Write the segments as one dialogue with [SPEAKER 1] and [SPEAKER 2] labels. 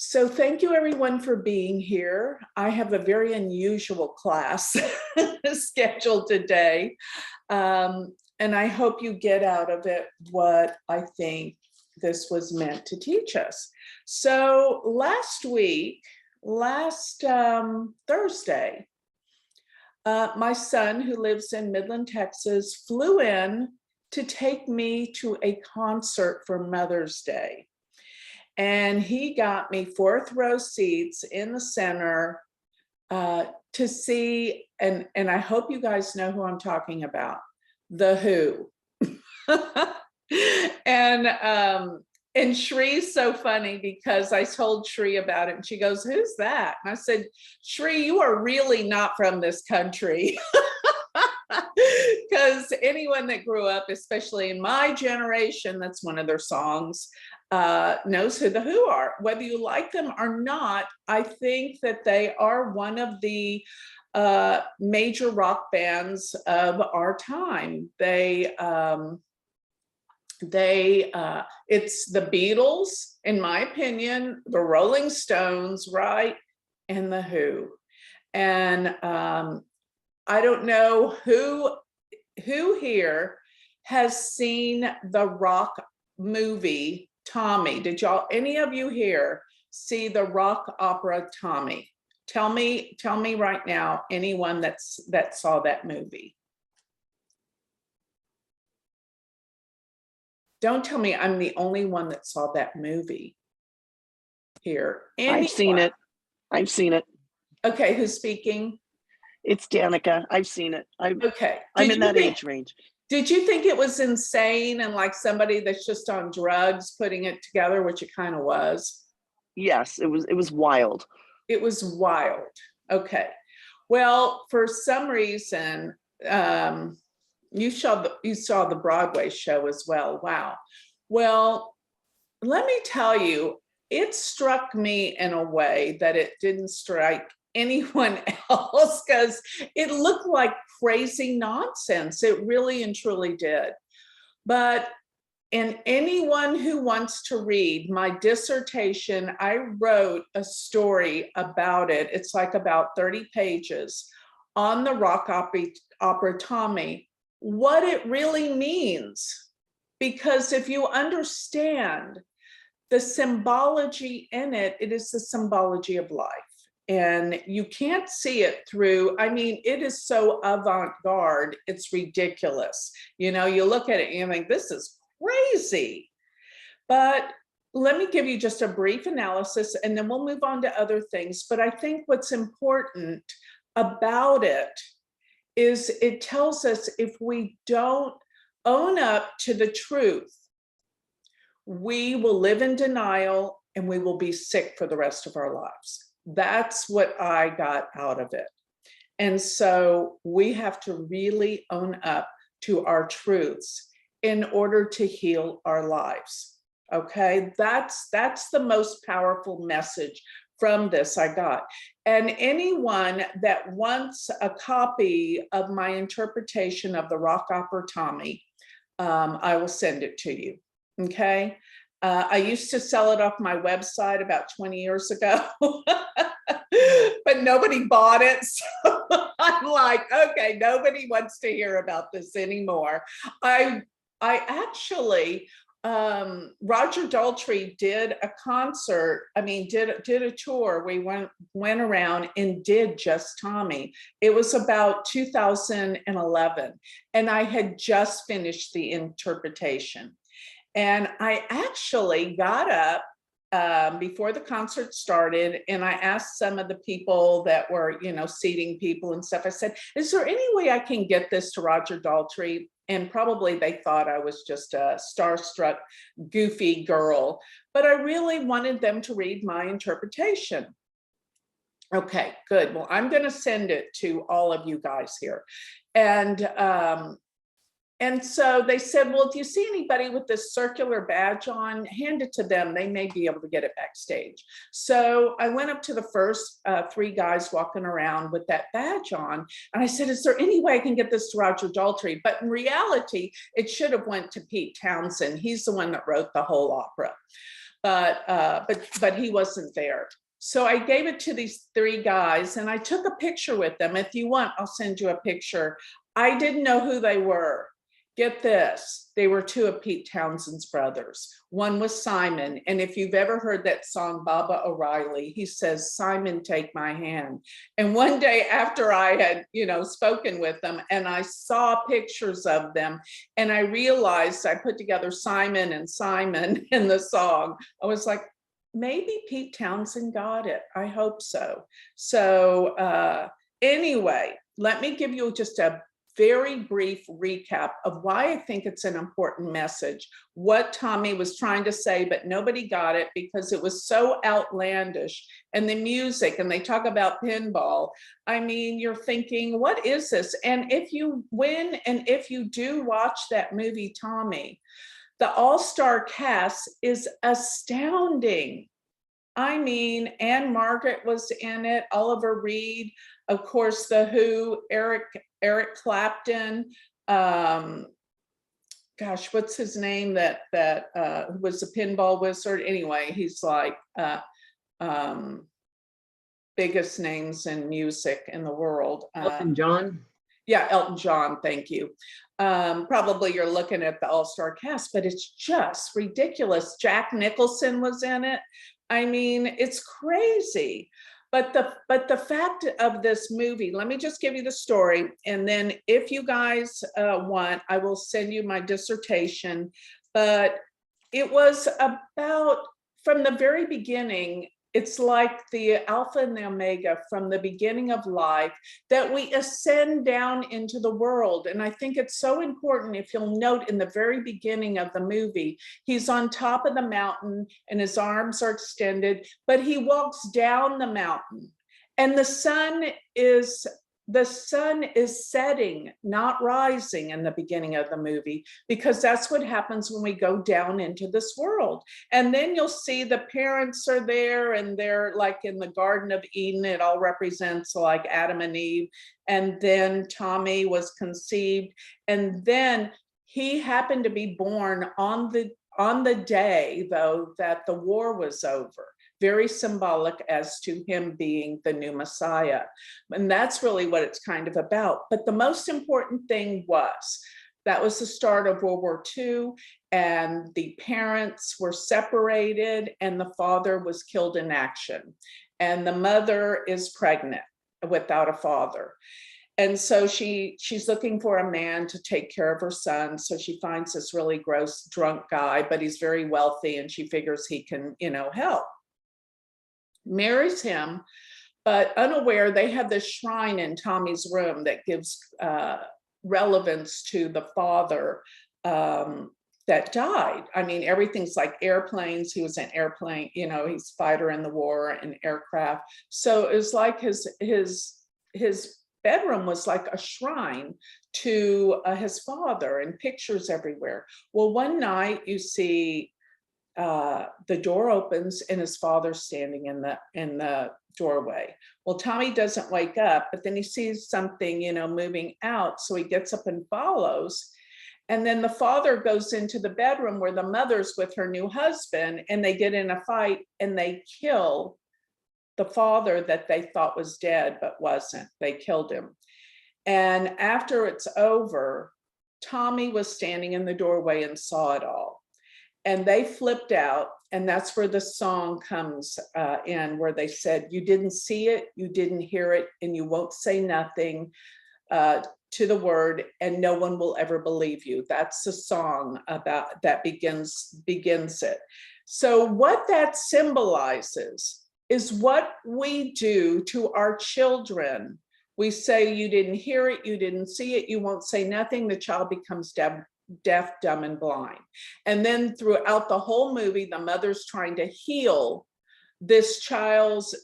[SPEAKER 1] So thank you everyone for being here. I have a very unusual class scheduled today. And I hope you get out of it what I think this was meant to teach us. So last Thursday, my son, who lives in Midland, Texas, flew in to take me to a concert for Mother's Day. And he got me fourth row seats in the center to see, and I hope you guys know who I'm talking about, The Who. And Shree's so funny because I told Shree about it and she goes, "Who's that?" And I said, "Shree, you are really not from this country." Because anyone that grew up, especially in my generation, that's one of their songs, knows who the Who are. Whether you like them or not, I think that they are one of the major rock bands of our time. It's the Beatles, in my opinion, the Rolling Stones, right, and the Who. And I don't know who here has seen the rock movie Tommy. Did y'all, any of you here, see the rock opera Tommy? Tell me right now, anyone that saw that movie. Don't tell me I'm the only one that saw that movie here. Anyone?
[SPEAKER 2] I've seen it.
[SPEAKER 1] Okay, who's speaking?
[SPEAKER 2] It's Danica. I've seen it.
[SPEAKER 1] Okay.
[SPEAKER 2] I'm in that age range.
[SPEAKER 1] Did you think it was insane and like somebody that's just on drugs putting it together, which it kind of was?
[SPEAKER 2] Yes, it was wild.
[SPEAKER 1] It was wild. Okay. Well, for some reason, you saw the Broadway show as well. Wow. Well, let me tell you, it struck me in a way that it didn't strike anyone else, because it looked like crazy nonsense. It really and truly did. And anyone who wants to read my dissertation, I wrote a story about it. It's like about 30 pages on the rock opera Tommy, what it really means. Because if you understand the symbology in it, it is the symbology of life. And you can't see it through, I mean, it is so avant-garde, it's ridiculous. You know, you look at it and you think, this is crazy. But let me give you just a brief analysis and then we'll move on to other things. But I think what's important about it is it tells us if we don't own up to the truth, we will live in denial and we will be sick for the rest of our lives. That's what I got out of it. And so we have to really own up to our truths in order to heal our lives. Okay, that's the most powerful message from this I got. And anyone that wants a copy of my interpretation of the rock opera Tommy, I will send it to you. Okay. I used to sell it off my website about 20 years ago, but nobody bought it. So I'm like, okay, nobody wants to hear about this anymore. I actually, Roger Daltrey did a concert. I mean, did a tour. We went around and did just Tommy. It was about 2011, and I had just finished the interpretation. And I actually got up before the concert started, and I asked some of the people that were, you know, seating people and stuff. I said, "Is there any way I can get this to Roger Daltrey?" And probably they thought I was just a starstruck, goofy girl, but I really wanted them to read my interpretation. Okay, good. Well, I'm going to send it to all of you guys here. And And so they said, well, if you see anybody with this circular badge on, hand it to them. They may be able to get it backstage. So I went up to the first 3 guys walking around with that badge on. And I said, is there any way I can get this to Roger Daltrey? But in reality, it should have went to Pete Townsend. He's the one that wrote the whole opera. But he wasn't there. So I gave it to these 3 guys and I took a picture with them. If you want, I'll send you a picture. I didn't know who they were. Get this, they were 2 of Pete Townsend's brothers. One was Simon. And if you've ever heard that song, Baba O'Reilly, he says, Simon, take my hand. And one day after I had, spoken with them and I saw pictures of them and I realized I put together Simon and Simon in the song. I was like, maybe Pete Townsend got it. I hope so. So anyway, let me give you just a very brief recap of why I think it's an important message, what Tommy was trying to say, but nobody got it because it was so outlandish. And the music, and they talk about pinball. I mean, you're thinking, what is this? And if you win, and if you do watch that movie, Tommy, the all-star cast is astounding. I mean, Anne Margaret was in it, Oliver Reed, of course, The Who, Eric Clapton, gosh, what's his name that was a pinball wizard? Anyway, he's like biggest names in music in the world.
[SPEAKER 3] Elton John?
[SPEAKER 1] Yeah, Elton John, thank you. Probably you're looking at the all-star cast, but it's just ridiculous. Jack Nicholson was in it. I mean, it's crazy. But the fact of this movie, let me just give you the story. And then if you guys want, I will send you my dissertation. But it was about, from the very beginning, it's like the Alpha and the Omega from the beginning of life, that we ascend down into the world. And I think it's so important, if you'll note in the very beginning of the movie, he's on top of the mountain and his arms are extended, but he walks down the mountain and the sun is setting, not rising in the beginning of the movie, because that's what happens when we go down into this world. And then you'll see the parents are there and they're like in the Garden of Eden. It all represents like Adam and Eve. And then Tommy was conceived. And then he happened to be born on the day, though, that the war was over. Very symbolic as to him being the new Messiah. And that's really what it's kind of about. But the most important thing was, that was the start of World War II, and the parents were separated and the father was killed in action. And the mother is pregnant without a father. And so she's looking for a man to take care of her son. So she finds this really gross drunk guy, but he's very wealthy and she figures he can, help. Marries him, but unaware, they have this shrine in Tommy's room that gives relevance to the father that died. I mean, everything's like airplanes. He was an airplane, he's fighter in the war and aircraft. So it was like his bedroom was like a shrine to his father, and pictures everywhere. Well, one night you see the door opens and his father's standing in the doorway. Well, Tommy doesn't wake up, but then he sees something, moving out. So he gets up and follows. And then the father goes into the bedroom where the mother's with her new husband, and they get in a fight and they kill the father that they thought was dead, but wasn't. They killed him. And after it's over, Tommy was standing in the doorway and saw it all. And they flipped out, and that's where the song comes in, where they said, you didn't see it, you didn't hear it, and you won't say nothing to the word, and no one will ever believe you. That's the song about that begins it. So what that symbolizes is what we do to our children. We say, you didn't hear it, you didn't see it, you won't say nothing. The child becomes deaf, dumb, and blind. And then throughout the whole movie, the mother's trying to heal this child's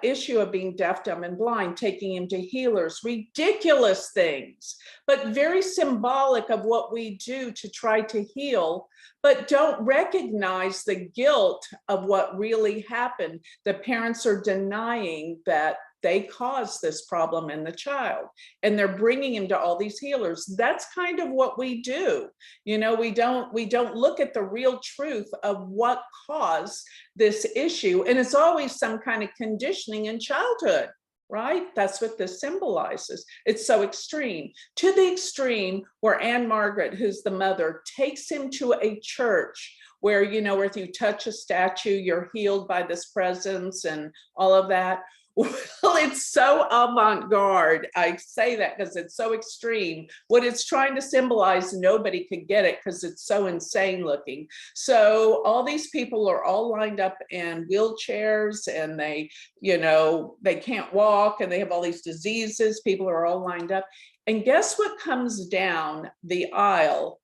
[SPEAKER 1] issue of being deaf, dumb, and blind, taking him to healers, ridiculous things, but very symbolic of what we do to try to heal, but don't recognize the guilt of what really happened. The parents are denying that they caused this problem in the child, and they're bringing him to all these healers. That's kind of what we do. You know, we don't look at the real truth of what caused this issue. And it's always some kind of conditioning in childhood, right? That's what this symbolizes. It's so extreme, to the extreme where Anne Margaret, who's the mother, takes him to a church where, you know, where if you touch a statue, you're healed by this presence and all of that. Well, it's so avant-garde. I say that because it's so extreme. What it's trying to symbolize, nobody could get it because it's so insane looking. So all these people are all lined up in wheelchairs, and they, you know, they can't walk, and they have all these diseases. People are all lined up. And guess what comes down the aisle,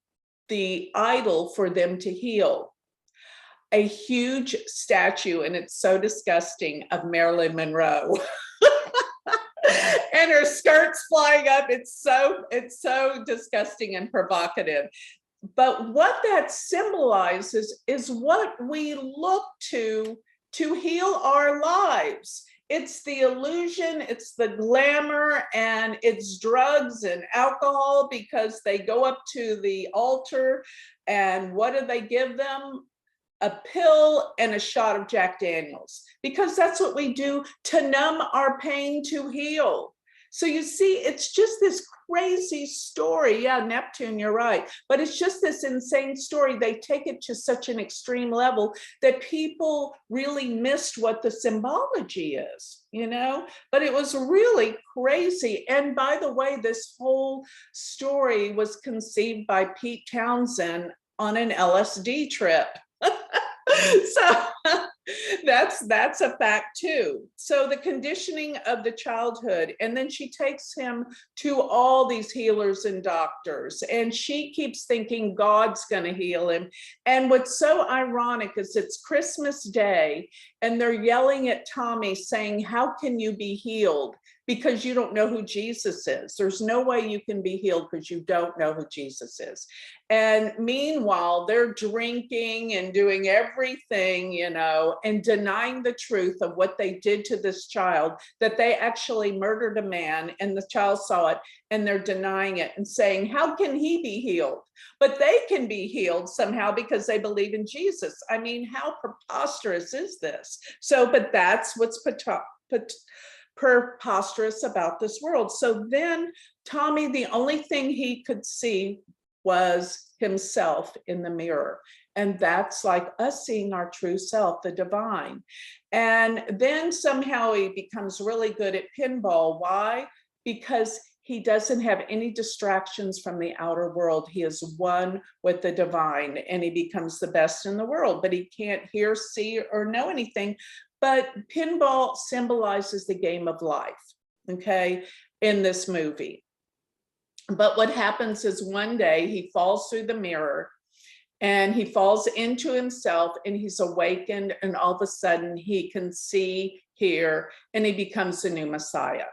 [SPEAKER 1] the idol for them to heal? A huge statue, and it's so disgusting, of Marilyn Monroe. And her skirts flying up. It's so disgusting and provocative. But what that symbolizes is what we look to heal our lives. It's the illusion, it's the glamour, and it's drugs and alcohol, because they go up to the altar, and what do they give them? A pill and a shot of Jack Daniels, because that's what we do to numb our pain, to heal. So you see, it's just this crazy story. Yeah, Neptune, you're right. But it's just this insane story. They take it to such an extreme level that people really missed what the symbology is, you know? But it was really crazy. And by the way, this whole story was conceived by Pete Townsend on an LSD trip. So that's a fact too. So the conditioning of the childhood, and then she takes him to all these healers and doctors, and she keeps thinking God's going to heal him. And what's so ironic is it's Christmas Day, and they're yelling at Tommy saying, how can you be healed? Because you don't know who Jesus is. There's no way you can be healed because you don't know who Jesus is. And meanwhile, they're drinking and doing everything, you know, and denying the truth of what they did to this child, that they actually murdered a man, and the child saw it, and they're denying it and saying, how can he be healed? But they can be healed somehow because they believe in Jesus. I mean, how preposterous is this? So, but that's what's preposterous about this world. So then Tommy, the only thing he could see was himself in the mirror. And that's like us seeing our true self, the divine. And then somehow he becomes really good at pinball. Why? Because he doesn't have any distractions from the outer world. He is one with the divine, and he becomes the best in the world, but he can't hear, see, or know anything. But pinball symbolizes the game of life, okay, in this movie. But what happens is one day he falls through the mirror, and he falls into himself, and he's awakened, and all of a sudden he can see, hear, and he becomes the new Messiah.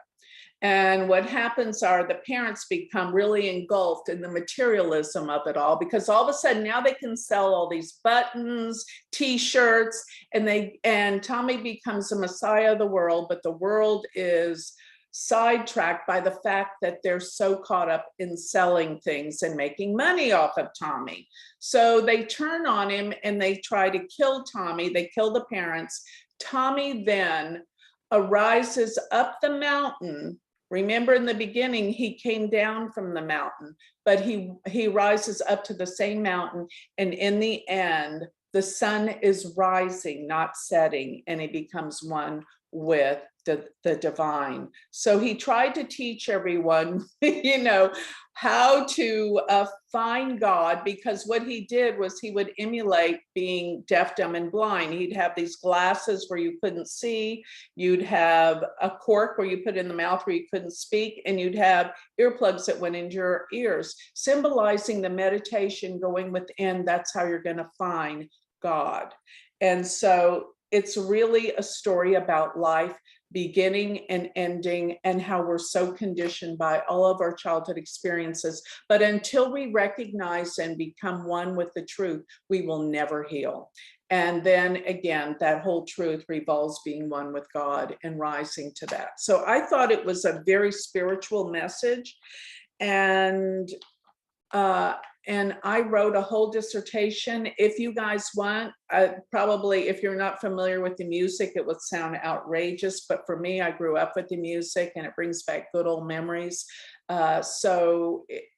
[SPEAKER 1] And what happens are the parents become really engulfed in the materialism of it all, because all of a sudden now they can sell all these buttons, t-shirts, and Tommy becomes a Messiah of the world, but the world is sidetracked by the fact that they're so caught up in selling things and making money off of Tommy. So they turn on him and they try to kill Tommy. They kill the parents. Tommy then arises up the mountain. Remember, in the beginning, he came down from the mountain, but he rises up to the same mountain. And in the end, the sun is rising, not setting, and he becomes one with the divine. So he tried to teach everyone, you know, how to find God, because what he did was he would emulate being deaf, dumb, and blind. He'd have these glasses where you couldn't see, you'd have a cork where you put in the mouth where you couldn't speak, and you'd have earplugs that went into your ears, symbolizing the meditation going within. That's how you're going to find God. And so it's really a story about life, beginning and ending, and how we're so conditioned by all of our childhood experiences. But until we recognize and become one with the truth, we will never heal. And then again, that whole truth revolves being one with God and rising to that. So I thought it was a very spiritual message. And I wrote a whole dissertation. If you guys want, probably if you're not familiar with the music, it would sound outrageous, but for me, I grew up with the music and it brings back good old memories.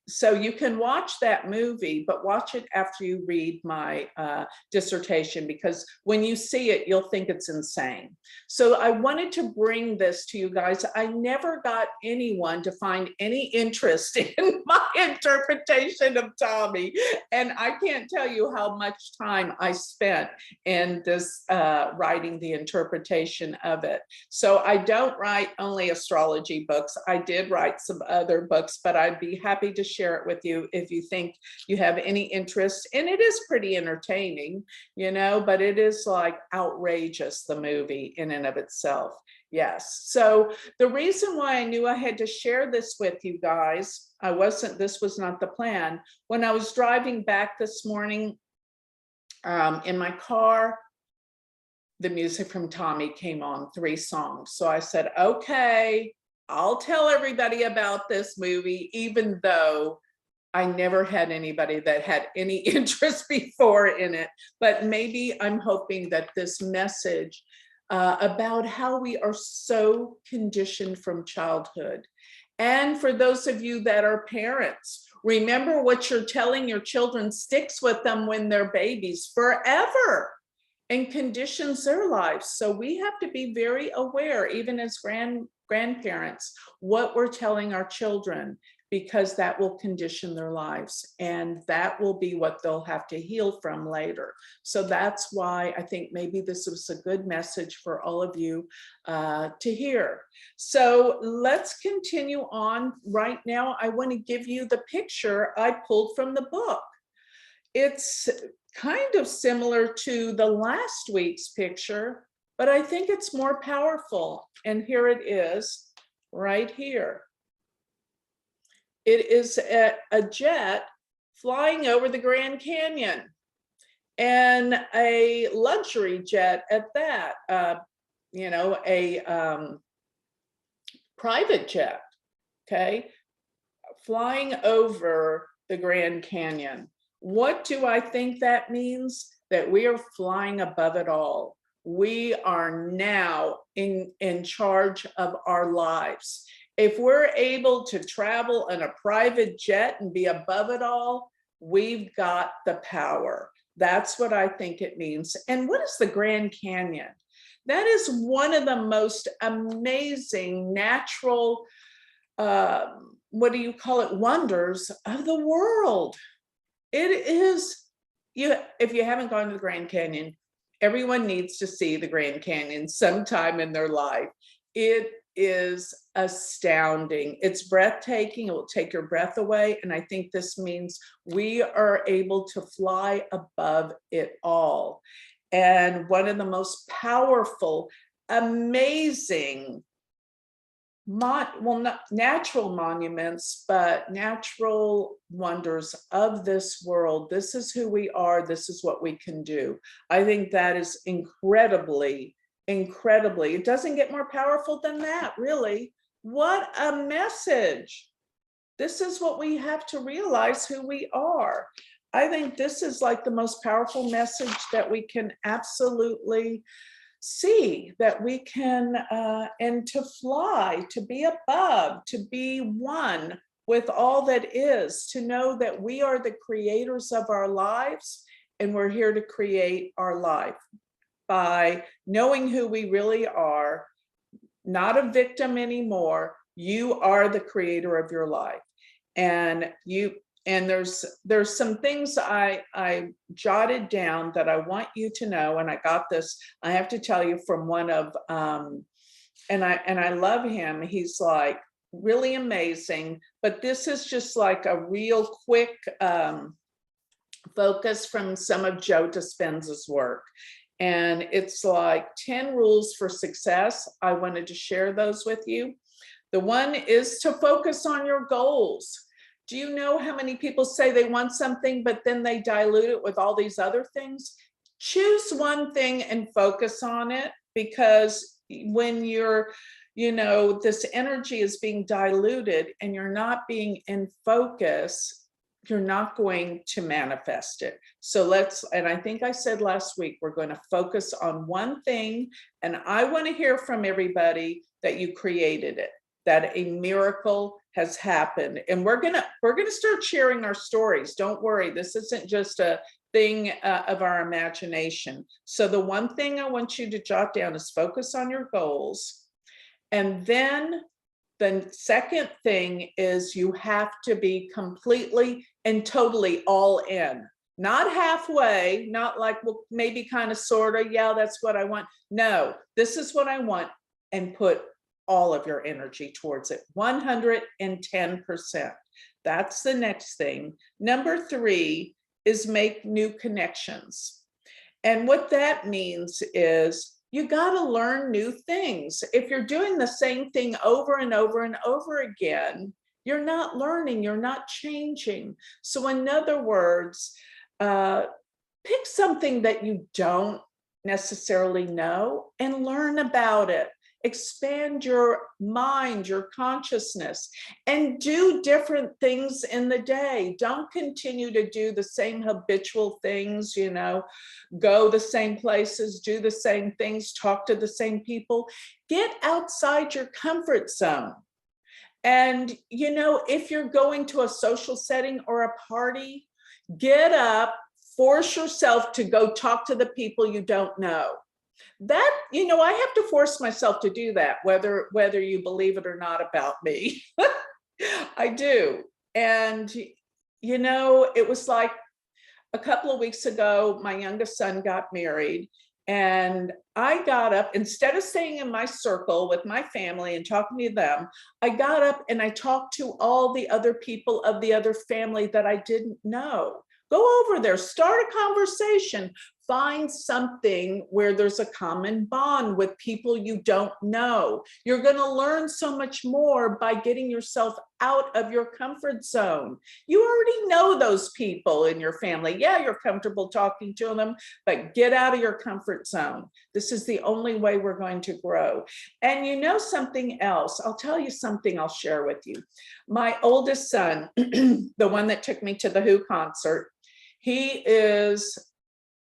[SPEAKER 1] So you can watch that movie, but watch it after you read my dissertation, because when you see it, you'll think it's insane. So I wanted to bring this to you guys. I never got anyone to find any interest in my interpretation of Tommy. And I can't tell you how much time I spent in this writing the interpretation of it. So I don't write only astrology books. I did write some other books, but I'd be happy to share it with you if you think you have any interest. And it is pretty entertaining, you know, but it is like outrageous, the movie in and of itself. Yes. So the reason why I knew I had to share this with you guys, this was not the plan. When I was driving back this morning in my car, the music from Tommy came on, 3 songs. So I said, okay, I'll tell everybody about this movie, even though I never had anybody that had any interest before in it. But maybe I'm hoping that this message about how we are so conditioned from childhood. And for those of you that are parents, remember what you're telling your children sticks with them when they're babies forever and conditions their lives. So we have to be very aware, even as grandparents, what we're telling our children, because that will condition their lives and that will be what they'll have to heal from later. So that's why I think maybe this was a good message for all of you to hear. So let's continue on. Right now, I want to give you the picture I pulled from the book. It's kind of similar to the last week's picture, but I think it's more powerful. And here it is, right here. It is a jet flying over the Grand Canyon, and a luxury jet at that, you know, a private jet, okay, flying over the Grand Canyon. What do I think that means? That we are flying above it all. We are now in charge of our lives. If we're able to travel in a private jet and be above it all, we've got the power. That's what I think it means. And what is the Grand Canyon? That is one of the most amazing natural, what do you call it, wonders of the world. It is, if you haven't gone to the Grand Canyon, everyone needs to see the Grand Canyon sometime in their life. It is astounding. It's breathtaking. It will take your breath away. And I think this means we are able to fly above it all. And one of the most powerful, amazing, well, not natural monuments, but natural wonders of this world. This is who we are. This is what we can do. I think that is incredibly, it doesn't get more powerful than that, really. What a message. This is what we have to realize, who we are. I think this is like the most powerful message that we can absolutely see, that we can, and to fly, to be above, to be one with all that is, to know that we are the creators of our lives and we're here to create our life by knowing who we really are, not a victim anymore. You are the creator of your life. And there's some things I jotted down that I want you to know. And I got this, I have to tell you, from one of, and I love him. He's like really amazing, but this is just like a real quick focus from some of Joe Dispenza's work. And it's like 10 rules for success. I wanted to share those with you. The one is to focus on your goals. Do you know how many people say they want something, but then they dilute it with all these other things? Choose one thing and focus on it, because when you're, this energy is being diluted and you're not being in focus, you're not going to manifest it. So and I think I said last week, we're going to focus on one thing, and I want to hear from everybody that you created it, that a miracle has happened. And we're gonna start sharing our stories. Don't worry, this isn't just a thing of our imagination. So the one thing I want you to jot down is focus on your goals. And then the second thing is you have to be completely and totally all in. Not halfway, not like, well, maybe kind of, sort of, yeah, that's what I want. No, this is what I want, and put all of your energy towards it, 110%. That's the next thing. Number 3 is make new connections. And what that means is you got to learn new things. If you're doing the same thing over and over and over again, you're not learning, you're not changing. So in other words, pick something that you don't necessarily know and learn about it. Expand your mind, your consciousness, and do different things in the day. Don't continue to do the same habitual things, go the same places, do the same things, talk to the same people. Get outside your comfort zone. And, if you're going to a social setting or a party, get up, force yourself to go talk to the people you don't know. That, I have to force myself to do that, whether you believe it or not about me. I do. And, it was like a couple of weeks ago, my youngest son got married, and I got up, instead of staying in my circle with my family and talking to them, I got up and I talked to all the other people of the other family that I didn't know. Go over there, start a conversation, find something where there's a common bond with people you don't know. You're going to learn so much more by getting yourself out of your comfort zone. You already know those people in your family. Yeah, you're comfortable talking to them, but get out of your comfort zone. This is the only way we're going to grow. And something else, I'll tell you something I'll share with you. My oldest son, the one that took me to the Who concert, he is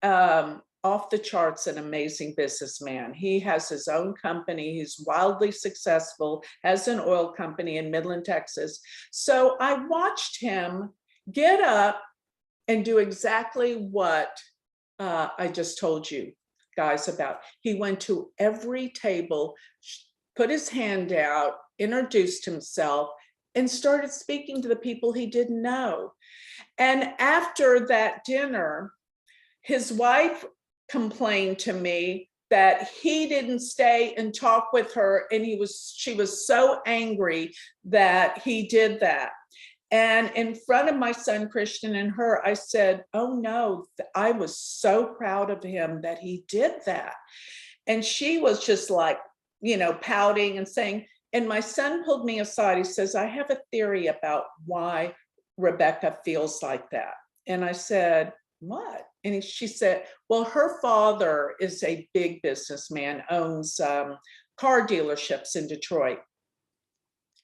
[SPEAKER 1] off the charts, an amazing businessman. He has his own company. He's wildly successful, has an oil company in Midland, Texas. So I watched him get up and do exactly what I just told you guys about. He went to every table, put his hand out, introduced himself, and started speaking to the people he didn't know. And after that dinner, his wife complained to me that he didn't stay and talk with her, and she was so angry that he did that. And in front of my son Christian and her, I said, oh no, I was so proud of him that he did that. And she was just like, pouting and saying, and my son pulled me aside. He says, I have a theory about why Rebecca feels like that. And I said, what? And she said, well, her father is a big businessman, owns car dealerships in Detroit,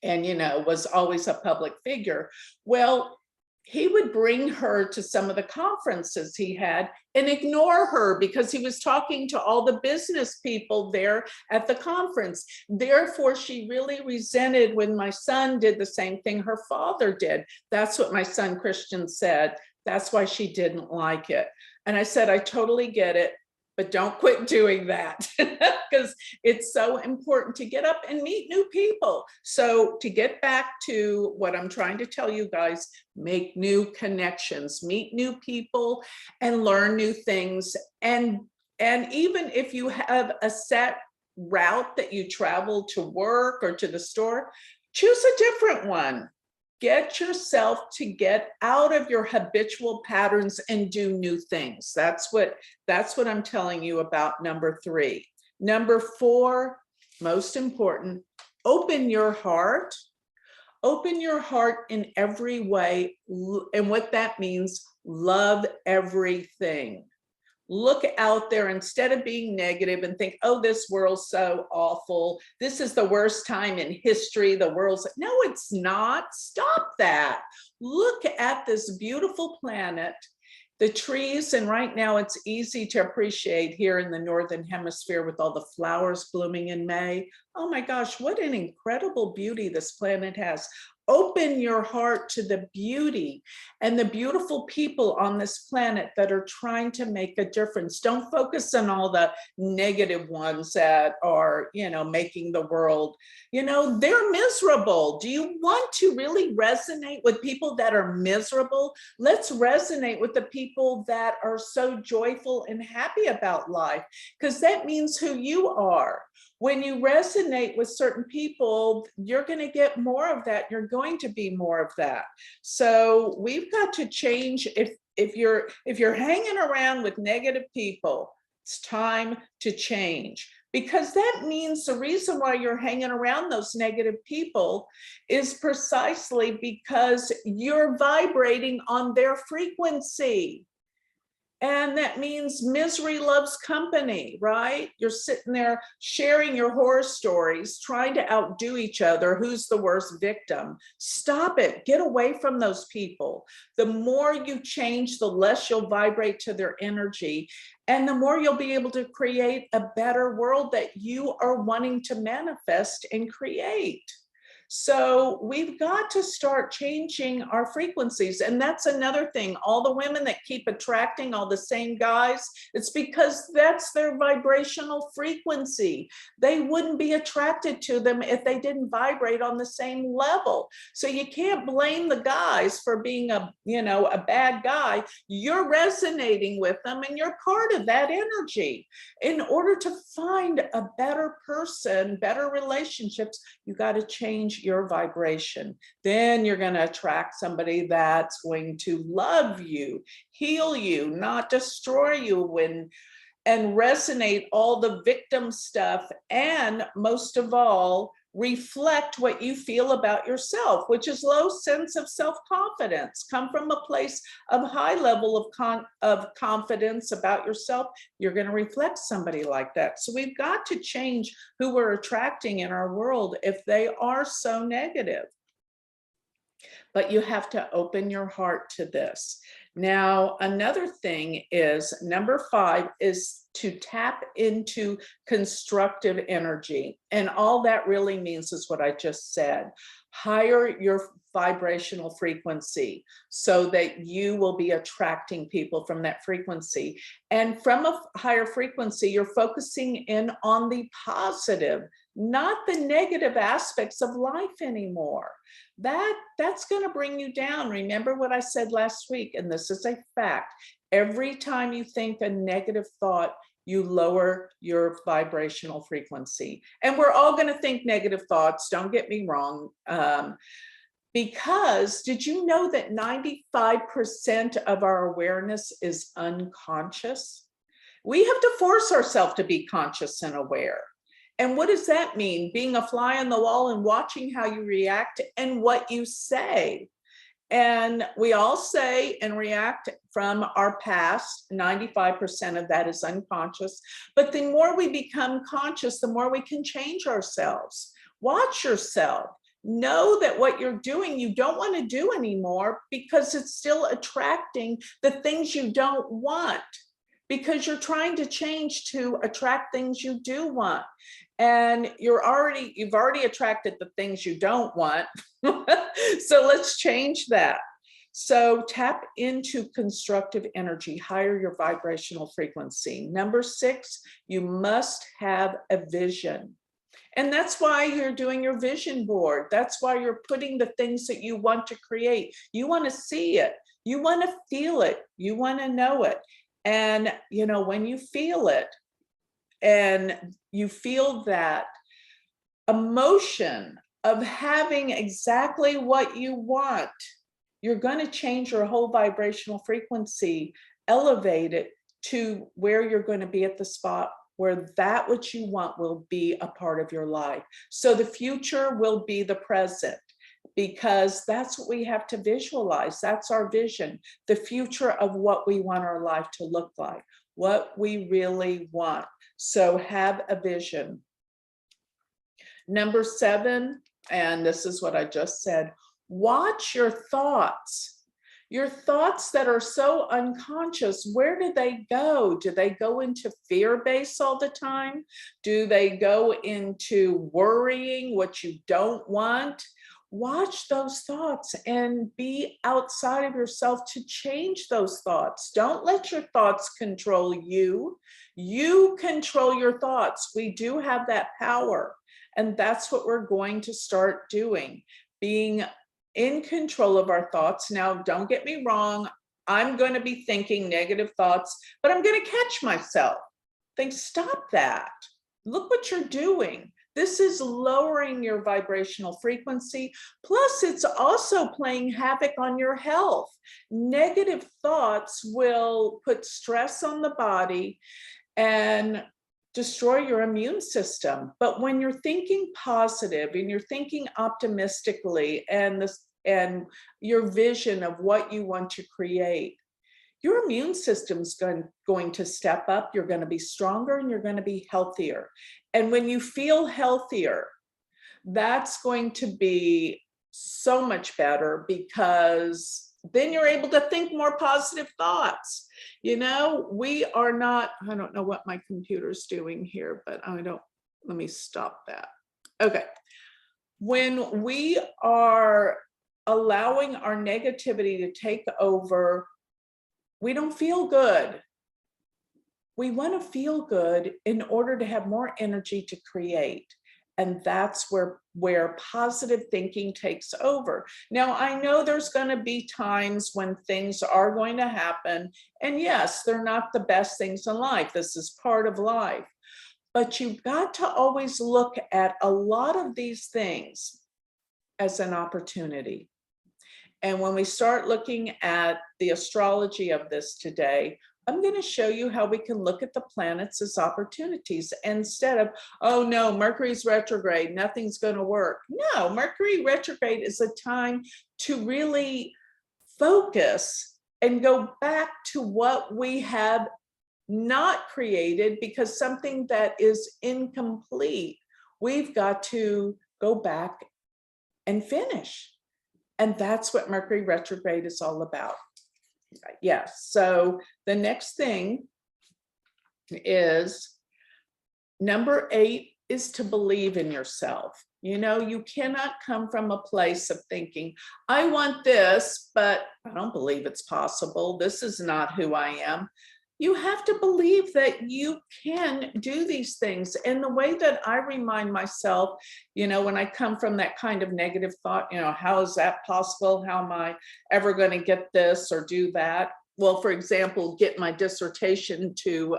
[SPEAKER 1] and, was always a public figure. Well, he would bring her to some of the conferences he had and ignore her because he was talking to all the business people there at the conference. Therefore, she really resented when my son did the same thing her father did. That's what my son Christian said. That's why she didn't like it. And I said, I totally get it, but don't quit doing that because it's so important to get up and meet new people. So to get back to what I'm trying to tell you guys, make new connections, meet new people, and learn new things. And even if you have a set route that you travel to work or to the store, choose a different one. Get yourself to get out of your habitual patterns and do new things. That's what I'm telling you about number 3. Number 4, most important, open your heart. Open your heart in every way. And what that means, love everything. Look out there instead of being negative and think, oh, this world's so awful. This is the worst time in history. The world's, no, it's not. Stop that. Look at this beautiful planet, the trees, and right now it's easy to appreciate here in the Northern Hemisphere with all the flowers blooming in May. Oh my gosh, what an incredible beauty this planet has. Open your heart to the beauty and the beautiful people on this planet that are trying to make a difference. Don't focus on all the negative ones that are, making the world, they're miserable. Do you want to really resonate with people that are miserable? Let's resonate with the people that are so joyful and happy about life, because that means who you are. When you resonate with certain people, you're going to get more of that. You're going to be more of that. So we've got to change. If you're hanging around with negative people, it's time to change, because that means the reason why you're hanging around those negative people is precisely because you're vibrating on their frequency. And that means misery loves company, right? You're sitting there sharing your horror stories, trying to outdo each other. Who's the worst victim? Stop it. Get away from those people. The more you change, the less you'll vibrate to their energy. And the more you'll be able to create a better world that you are wanting to manifest and create. So we've got to start changing our frequencies. And that's another thing. All the women that keep attracting all the same guys, it's because that's their vibrational frequency. They wouldn't be attracted to them if they didn't vibrate on the same level. So you can't blame the guys for being a bad guy. You're resonating with them and you're part of that energy. In order to find a better person, better relationships, you got to change your vibration. Then you're going to attract somebody that's going to love you, heal you, not destroy you, and resonate all the victim stuff, and most of all, reflect what you feel about yourself, which is low sense of self-confidence. Come from a place of high level of confidence about yourself, you're going to reflect somebody like that. So we've got to change who we're attracting in our world if they are so negative. But you have to open your heart to this. Now, another thing is, number 5 is to tap into constructive energy. And all that really means is what I just said. Higher your vibrational frequency so that you will be attracting people from that frequency. And from a higher frequency, you're focusing in on the positive, not the negative aspects of life anymore. That's going to bring you down. Remember what I said last week, and this is a fact. Every time you think a negative thought, you lower your vibrational frequency. And we're all going to think negative thoughts, don't get me wrong. Because did you know that 95% of our awareness is unconscious? We have to force ourselves to be conscious and aware. And what does that mean? Being a fly on the wall and watching how you react and what you say. And we all say and react from our past. 95% of that is unconscious. But the more we become conscious, the more we can change ourselves. Watch yourself. Know that what you're doing, you don't want to do anymore because it's still attracting the things you don't want, because you're trying to change to attract things you do want. And you've already attracted the things you don't want. So let's change that. So tap into constructive energy, higher your vibrational frequency. Number 6, you must have a vision. And that's why you're doing your vision board. That's why you're putting the things that you want to create. You want to see it. You want to feel it. You want to know it. And, when you feel it and you feel that emotion of having exactly what you want, you're going to change your whole vibrational frequency, elevate it to where you're going to be at the spot where that what you want will be a part of your life. So the future will be the present, because that's what we have to visualize. That's our vision, the future of what we want our life to look like, what we really want. So have a vision. Number 7, and this is what I just said, watch your thoughts. Your thoughts that are so unconscious, where do they go? Do they go into fear base all the time? Do they go into worrying what you don't want? Watch those thoughts and be outside of yourself to change those thoughts. Don't let your thoughts control you. You control your thoughts. We do have that power. And that's what we're going to start doing, being in control of our thoughts. Now, don't get me wrong. I'm going to be thinking negative thoughts, but I'm going to catch myself. Think, stop that. Look what you're doing. This is lowering your vibrational frequency. Plus, it's also playing havoc on your health. Negative thoughts will put stress on the body and destroy your immune system. But when you're thinking positive and you're thinking optimistically, and your vision of what you want to create, your immune system's going to step up. You're going to be stronger and you're going to be healthier. And when you feel healthier, that's going to be so much better, because then you're able to think more positive thoughts. You know, we are not, I don't know what my computer's doing here, but let me stop that. Okay. When we are allowing our negativity to take over, we don't feel good. We want to feel good in order to have more energy to create. And that's where positive thinking takes over. Now, I know there's going to be times when things are going to happen. And yes, they're not the best things in life. This is part of life. But you've got to always look at a lot of these things as an opportunity. And when we start looking at the astrology of this today, I'm going to show you how we can look at the planets as opportunities instead of, oh no, Mercury's retrograde, nothing's going to work. No, Mercury retrograde is a time to really focus and go back to what we have not created, because something that is incomplete, we've got to go back and finish. And that's what Mercury retrograde is all about. Yes. So the next thing is number 8 is to believe in yourself. You know, you cannot come from a place of thinking, I want this, but I don't believe it's possible. This is not who I am. You have to believe that you can do these things. And the way that I remind myself, you know, when I come from that kind of negative thought, you know, how is that possible? How am I ever going to get this or do that? Well, for example, get my dissertation to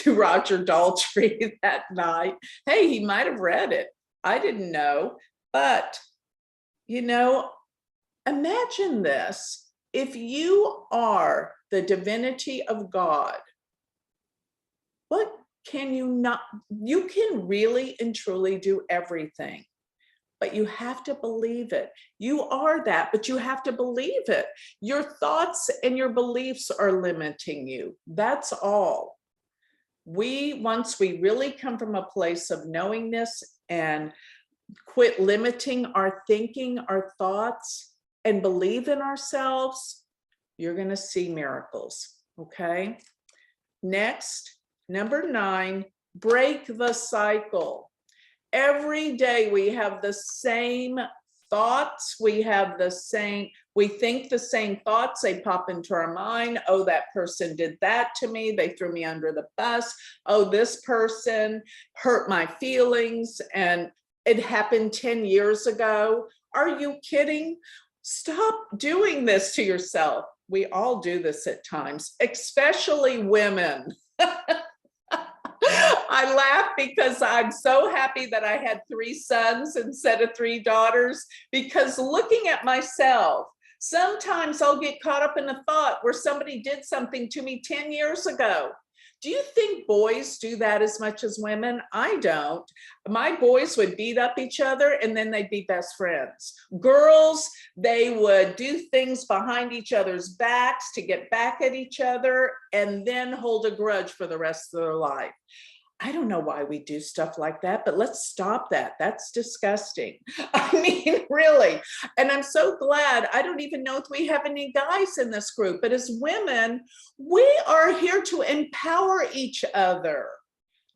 [SPEAKER 1] Roger Daltrey that night. Hey, he might have read it. I didn't know. But, you know, imagine this. If you are the divinity of God, what can you not? You can really and truly do everything, but you have to believe it. You are that, but you have to believe it. Your thoughts and your beliefs are limiting you. That's all. Once we really come from a place of knowingness and quit limiting our thinking, our thoughts, and believe in ourselves, you're going to see miracles. Okay. Next, number 9, break the cycle. Every day we have the same thoughts. We think the same thoughts. They pop into our mind. Oh, that person did that to me. They threw me under the bus. Oh, this person hurt my feelings and it happened 10 years ago. Are you kidding? Stop doing this to yourself. We all do this at times, especially women. I I laugh because I'm so happy that I had 3 sons instead of 3 daughters, because looking at myself, sometimes I'll get caught up in a thought where somebody did something to me 10 years ago. Do you think boys do that as much as women? I don't. My boys would beat up each other and then they'd be best friends. Girls, they would do things behind each other's backs to get back at each other and then hold a grudge for the rest of their life. I don't know why we do stuff like that, but let's stop that. That's disgusting. I mean, really. And I'm so glad. I don't even know if we have any guys in this group, but as women, we are here to empower each other,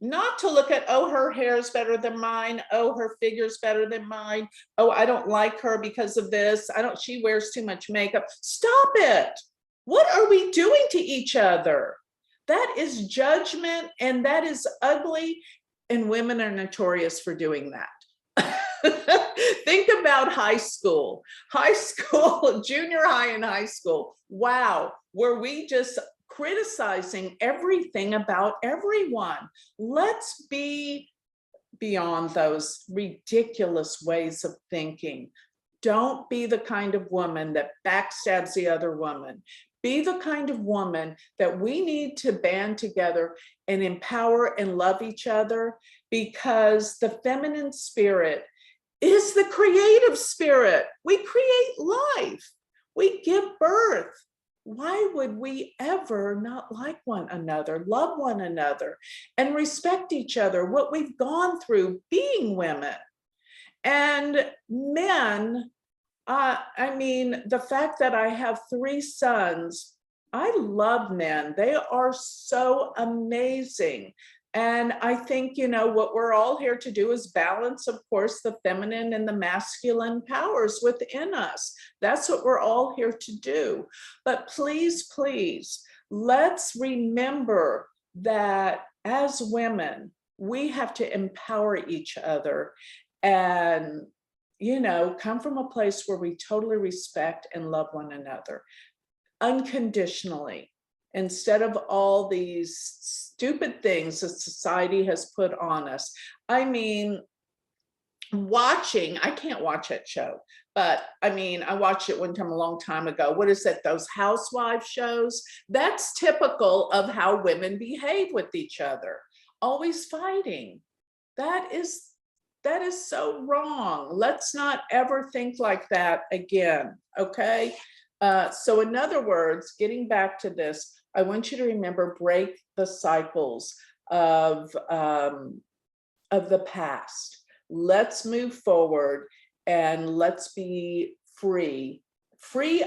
[SPEAKER 1] not to look at, oh, her hair is better than mine. Oh, her figure's better than mine. Oh, I don't like her because of this. She wears too much makeup. Stop it. What are we doing to each other? That is judgment, and that is ugly, and women are notorious for doing that. Think about high school, junior high and high school. Wow, were we just criticizing everything about everyone? Let's be beyond those ridiculous ways of thinking. Don't be the kind of woman that backstabs the other woman. Be the kind of woman that we need to band together and empower and love each other, because the feminine spirit is the creative spirit. We create life. We give birth. Why would we ever not like one another, love one another, and respect each other, what we've gone through being women? And men, I mean, the fact that I have 3 sons, I love men. They are so amazing. And I think, what we're all here to do is balance, of course, the feminine and the masculine powers within us. That's what we're all here to do. But please, please, let's remember that as women, we have to empower each other and come from a place where we totally respect and love one another unconditionally, instead of all these stupid things that society has put on us. I mean, I can't watch that show, but I mean, I watched it one time a long time ago. What is that? Those housewife shows? That's typical of how women behave with each other, always fighting. That is so wrong. Let's not ever think like that again, okay? So in other words, getting back to this, I want you to remember, break the cycles of the past. Let's move forward and let's be free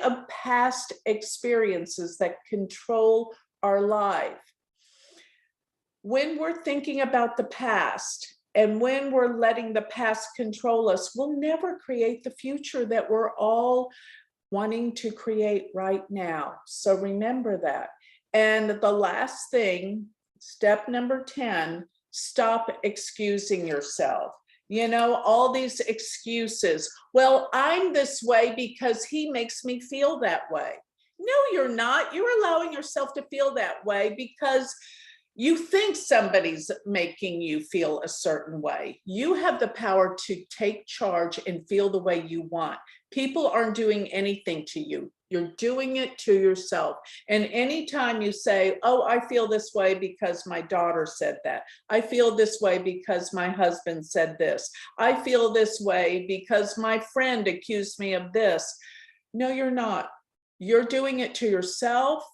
[SPEAKER 1] of past experiences that control our life. When we're thinking about the past, and when we're letting the past control us, we'll never create the future that we're all wanting to create right now. So remember that. And the last thing, step number 10, stop excusing yourself. All these excuses. Well, I'm this way because he makes me feel that way. No, you're not. You're allowing yourself to feel that way because you think somebody's making you feel a certain way. You have the power to take charge and feel the way you want. People aren't doing anything to you. You're doing it to yourself. And anytime you say, oh, I feel this way because my daughter said that. I feel this way because my husband said this. I feel this way because my friend accused me of this. No, you're not. You're doing it to yourself.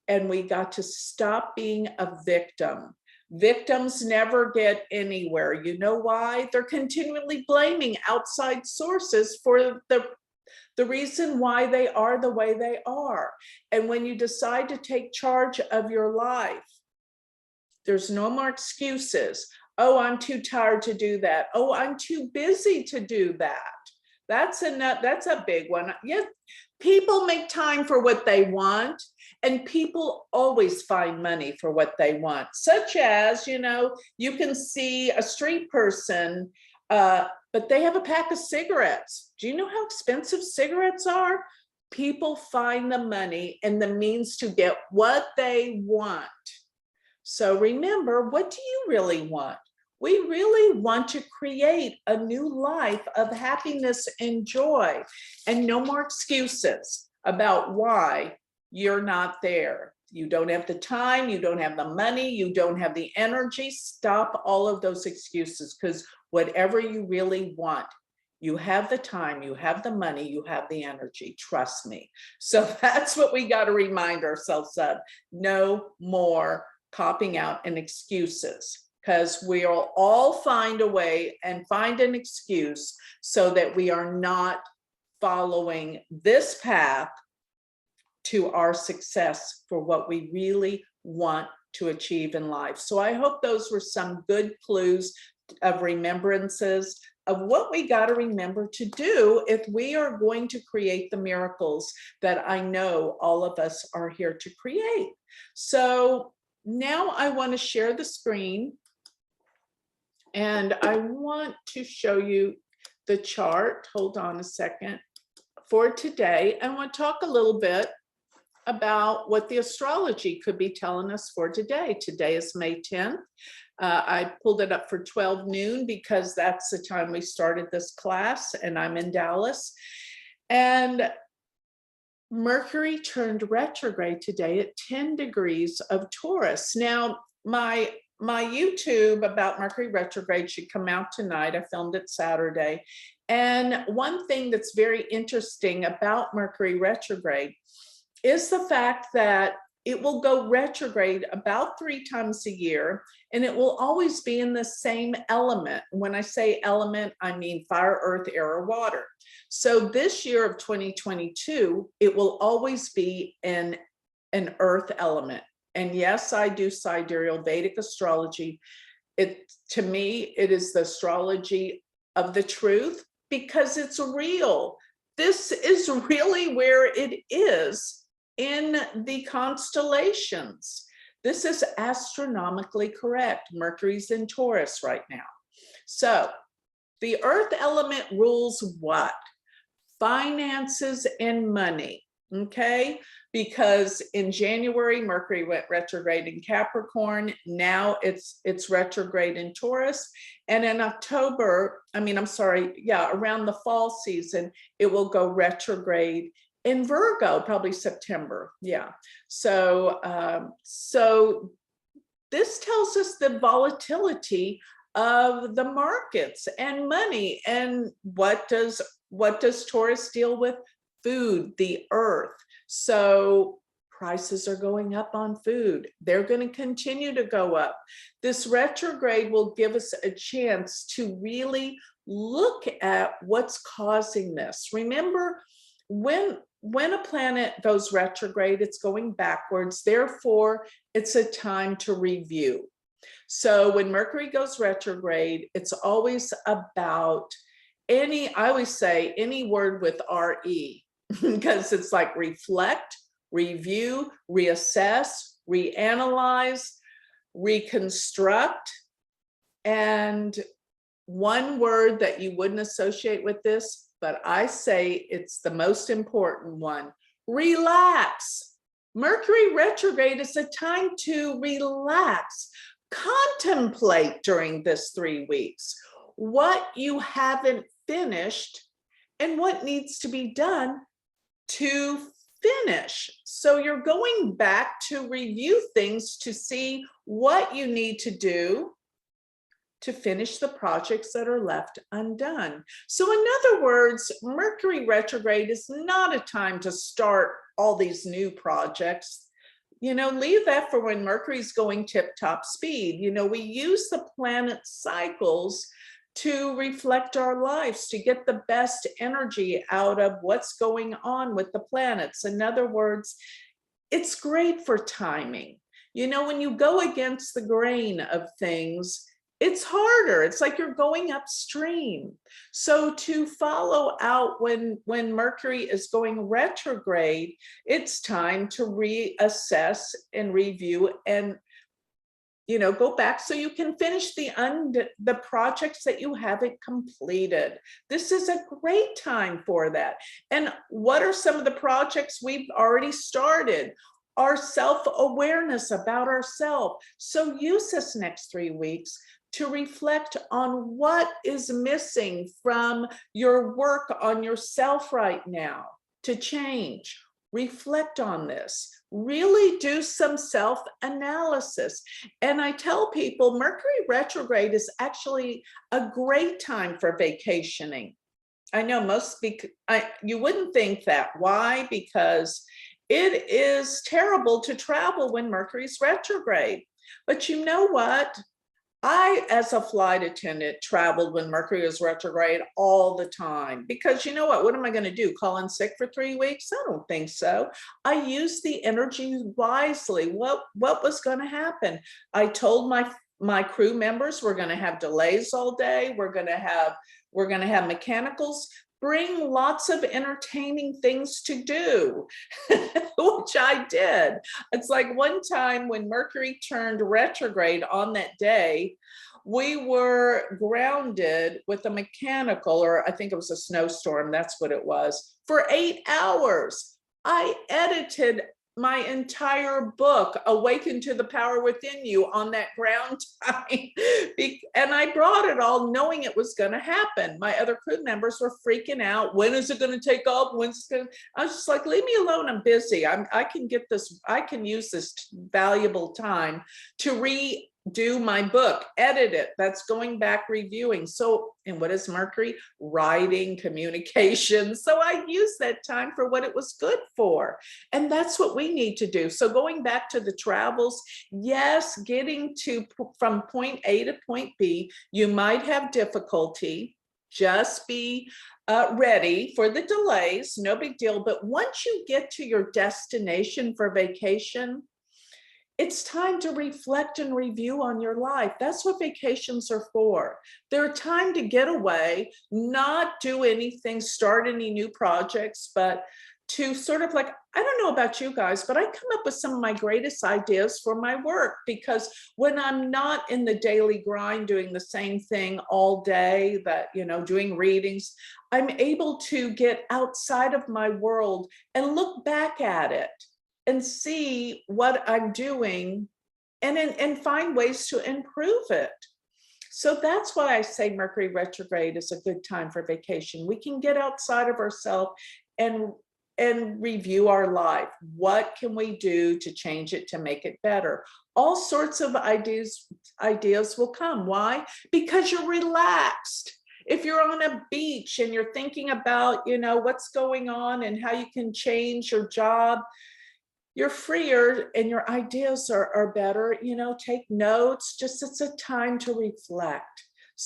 [SPEAKER 1] And we got to stop being a victim. Victims never get anywhere. You know why? They're continually blaming outside sources for the reason why they are the way they are. And when you decide to take charge of your life, there's no more excuses. Oh, I'm too tired to do that. Oh, I'm too busy to do that. That's a big one. Yes, people make time for what they want, and people always find money for what they want. Such as, you can see a street person, but they have a pack of cigarettes. Do you know how expensive cigarettes are? People find the money and the means to get what they want. So remember, what do you really want? We really want to create a new life of happiness and joy, and no more excuses about why you're not there. You don't have the time, you don't have the money, you don't have the energy. Stop all of those excuses, because whatever you really want, you have the time, you have the money, you have the energy, trust me. So that's what we got to remind ourselves of. No more copping out and excuses, because we'll all find a way and find an excuse so that we are not following this path to our success for what we really want to achieve in life. So I hope those were some good clues of remembrances of what we got to remember to do if we are going to create the miracles that I know all of us are here to create. So now I want to share the screen, and I want to show you the chart. Hold on a second. For today, I want to talk a little bit about what the astrology could be telling us for today. Today is May 10th. I pulled it up for 12 noon because that's the time we started this class, and I'm in Dallas. And Mercury turned retrograde today at 10 degrees of Taurus. Now, my YouTube about Mercury retrograde should come out tonight. I filmed it Saturday. And one thing that's very interesting about Mercury retrograde is the fact that it will go retrograde about 3 times a year, and it will always be in the same element. When I say element, I mean fire, earth, air, or water. So this year of 2022, it will always be in an earth element. And yes, I do sidereal Vedic astrology. To me, it is the astrology of the truth, because it's real. This is really where it is in the constellations. This is astronomically correct. Mercury's in Taurus right now. So the earth element rules what? Finances and money, okay? Because in January, Mercury went retrograde in Capricorn. Now it's retrograde in Taurus. And in October, around the fall season, it will go retrograde in Virgo, probably September. Yeah. So this tells us the volatility of the markets and money. And what does Taurus deal with? Food, the earth. So prices are going up on food. They're going to continue to go up. This retrograde will give us a chance to really look at what's causing this. Remember, when a planet goes retrograde, it's going backwards. Therefore, it's a time to review. So when Mercury goes retrograde, it's always about I always say any word with RE, because it's like reflect, review, reassess, reanalyze, reconstruct. And one word that you wouldn't associate with this, but I say it's the most important one: relax. Mercury retrograde is a time to relax. Contemplate during this 3 weeks what you haven't finished and what needs to be done to finish. So you're going back to review things to see what you need to do to finish the projects that are left undone. So in other words, Mercury retrograde is not a time to start all these new projects. Leave that for when Mercury's going tip-top speed. We use the planet cycles to reflect our lives, to get the best energy out of what's going on with the planets. In other words, it's great for timing. When you go against the grain of things, it's harder. It's like you're going upstream. So to follow out when Mercury is going retrograde, it's time to reassess and review and go back so you can finish the projects that you haven't completed. This is a great time for that. And what are some of the projects we've already started? our self-awareness about ourselves. So use this next 3 weeks to reflect on what is missing from your work on yourself right now to change. Reflect on this. Really do some self-analysis. And I tell people Mercury retrograde is actually a great time for vacationing. I know you wouldn't think that. Why? Because it is terrible to travel when Mercury's retrograde. But you know what? I, as a flight attendant, traveled when Mercury was retrograde all the time because you know what am I going to do? Call in sick for 3 weeks? I don't think so. I used the energy wisely. What was going to happen? I told my crew members we're going to have delays all day. We're going to have mechanicals. Bring lots of entertaining things to do, which I did. It's like one time when Mercury turned retrograde on that day, we were grounded with a mechanical, or I think it was a snowstorm, that's what it was, for 8 hours. I edited my entire book, Awaken to the Power Within You, on that ground time. And I brought it all knowing it was going to happen. My other crew members were freaking out. When is it going to take off? When's it going to... I was just like, leave me alone. I'm busy. I can get this. I can use this valuable time to redo my book, edit it. That's going back reviewing. So, and what is Mercury? Writing, communication. So I used that time for what it was good for. And that's what we need to do. So going back to the travels, yes, getting from point A to point B, you might have difficulty. Just be ready for the delays, no big deal. But once you get to your destination for vacation, it's time to reflect and review on your life. That's what vacations are for. They're a time to get away, not do anything, start any new projects, but to sort of like, I don't know about you guys, but I come up with some of my greatest ideas for my work, because when I'm not in the daily grind doing the same thing all day, that, doing readings, I'm able to get outside of my world and look back at it and see what I'm doing and find ways to improve it. So that's why I say Mercury retrograde is a good time for vacation. We can get outside of ourselves and review our life. What can we do to change it, to make it better? All sorts of ideas will come. Why? Because you're relaxed. If you're on a beach and you're thinking about, what's going on and how you can change your job, you're freer and your ideas are better. Take notes. Just, it's a time to reflect.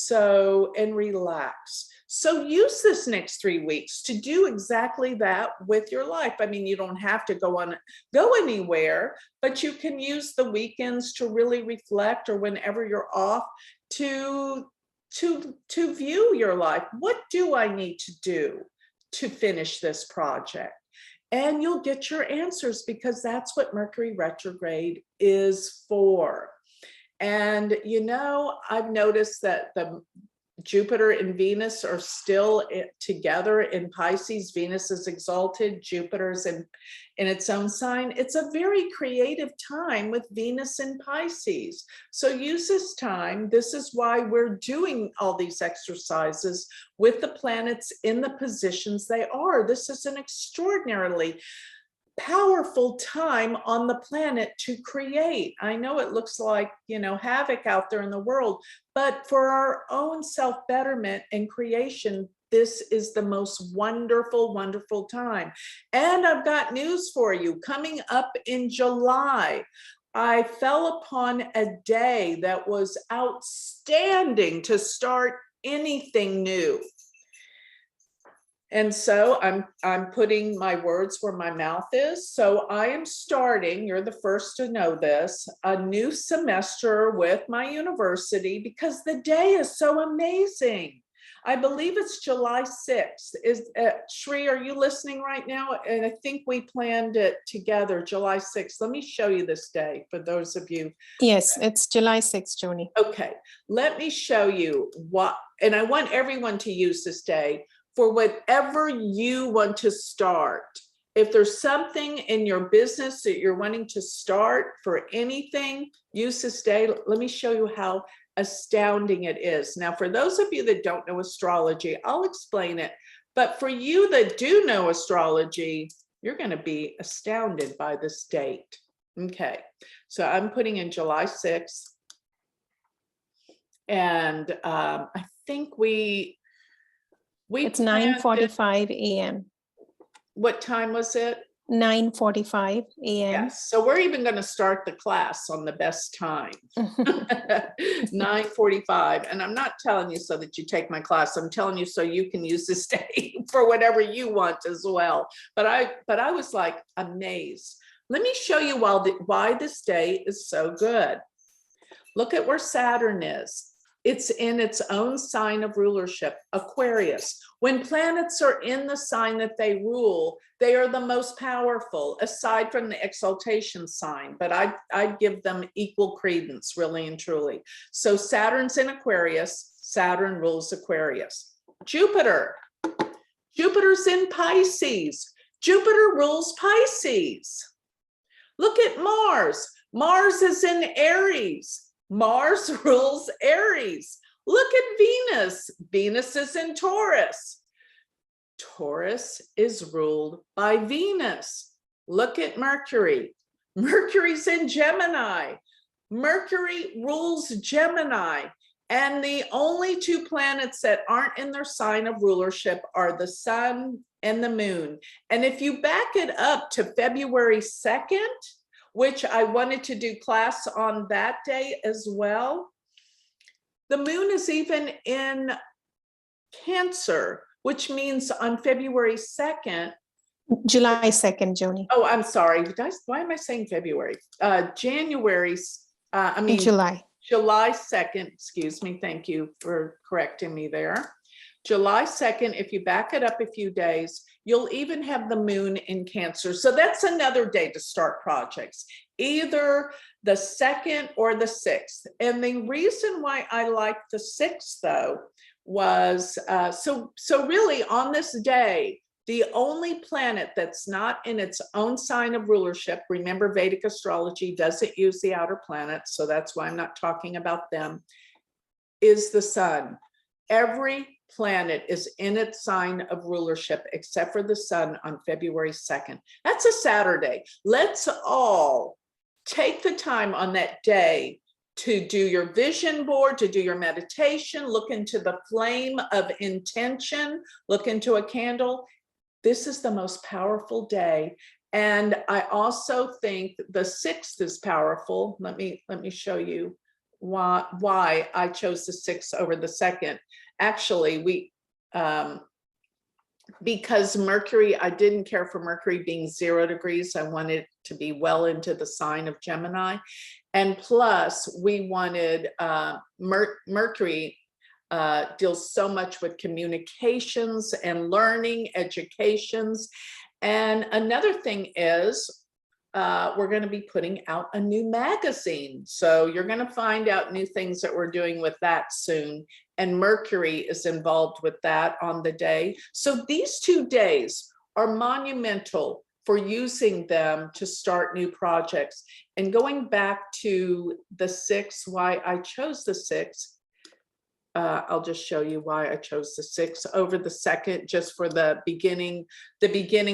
[SPEAKER 1] And relax. So use this next 3 weeks to do exactly that with your life. I mean, you don't have to go anywhere, but you can use the weekends to really reflect, or whenever you're off, to view your life. What do I need to do to finish this project? And you'll get your answers, because that's what Mercury retrograde is for. And, I've noticed that the Jupiter and Venus are still together in Pisces. Venus is exalted, Jupiter's in its own sign. It's a very creative time with Venus in Pisces. So use this time. This is why we're doing all these exercises with the planets in the positions they are. This is an extraordinarily powerful time on the planet to create. I know it looks like, havoc out there in the world, but for our own self-betterment and creation, this is the most wonderful, wonderful time. And I've got news for you. Coming up in July, I fell upon a day that was outstanding to start anything new. And so I'm putting my words where my mouth is. So I am starting, you're the first to know this, a new semester with my university, because the day is so amazing. I believe it's July 6th. Shri, are you listening right now? And I think we planned it together, July 6th. Let me show you this day for those of you.
[SPEAKER 3] Yes, it's July 6th, Joni.
[SPEAKER 1] Okay, let me show you and I want everyone to use this day for whatever you want to start. if there's something in your business that you're wanting to start for anything, use this day. Let me show you how astounding it is. Now, for those of you that don't know astrology, I'll explain it. But for you that do know astrology, you're going to be astounded by this date. Okay, so I'm putting in July 6th. And I think
[SPEAKER 3] It's
[SPEAKER 1] planned it-
[SPEAKER 3] 9:45 a.m.
[SPEAKER 1] What time was it?
[SPEAKER 3] 9:45 a.m.
[SPEAKER 1] Yes, so we're even going to start the class on the best time. 9:45, and I'm not telling you so that you take my class. I'm telling you so you can use this day for whatever you want as well. But I was like amazed. Let me show you why this day is so good. Look at where Saturn is. It's in its own sign of rulership, Aquarius. When planets are in the sign that they rule, they are the most powerful, aside from the exaltation sign, but I'd give them equal credence, really and truly. So Saturn's in Aquarius, Saturn rules Aquarius. Jupiter's in Pisces. Jupiter rules Pisces. Look at Mars. Mars is in Aries. Mars rules Aries. Look at Venus. Venus is in Taurus. Taurus is ruled by Venus. Look at Mercury. Mercury's in Gemini. Mercury rules Gemini. And the only two planets that aren't in their sign of rulership are the sun and the moon. And if you back it up to February 2nd, which I wanted to do class on that day as well, the moon is even in Cancer, which means on February 2nd.
[SPEAKER 3] July 2nd, Joni.
[SPEAKER 1] Oh, I'm sorry. Guys, why am I saying February? July 2nd, excuse me. Thank you for correcting me there. July 2nd, if you back it up a few days, you'll even have the moon in Cancer. So that's another day to start projects, either the 2nd or the 6th. And the reason why I like the 6th, though, was so really on this day, the only planet that's not in its own sign of rulership, remember Vedic astrology doesn't use the outer planets, so that's why I'm not talking about them, is the sun. Every planet is in its sign of rulership except for the sun on February 2nd. That's a Saturday. Let's all take the time on that day to do your vision board, to do your meditation, look into the flame of intention, look into a candle. This is the most powerful day. And I also think the 6th is powerful. Let me show you why I chose the 6th over the 2nd. Actually, because Mercury, I didn't care for Mercury being 0 degrees. I wanted to be well into the sign of Gemini. And plus, we wanted Mercury deals so much with communications and learning, educations. And another thing is, we're going to be putting out a new magazine. So you're going to find out new things that we're doing with that soon. And Mercury is involved with that on the day. So these 2 days are monumental for using them to start new projects. And going back to the 6th, why I chose the 6th, I'll just show you why I chose the 6th over the 2nd, just for the beginning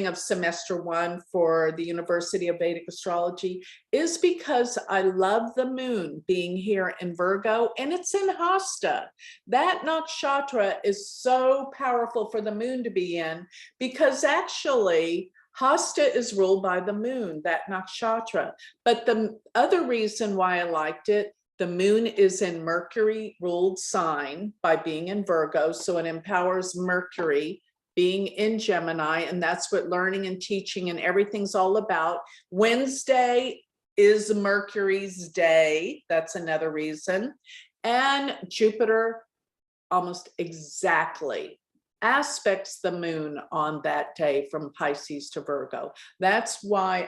[SPEAKER 1] of semester 1 for the University of Vedic Astrology, is because I love the moon being here in Virgo, and it's in Hasta. That nakshatra is so powerful for the moon to be in, because actually Hasta is ruled by the moon, that nakshatra. But the other reason why I liked it, the moon is in Mercury ruled sign by being in Virgo. So it empowers Mercury being in Gemini. And that's what learning and teaching and everything's all about. Wednesday is Mercury's day. That's another reason. And Jupiter almost exactly aspects the moon on that day from Pisces to Virgo. That's why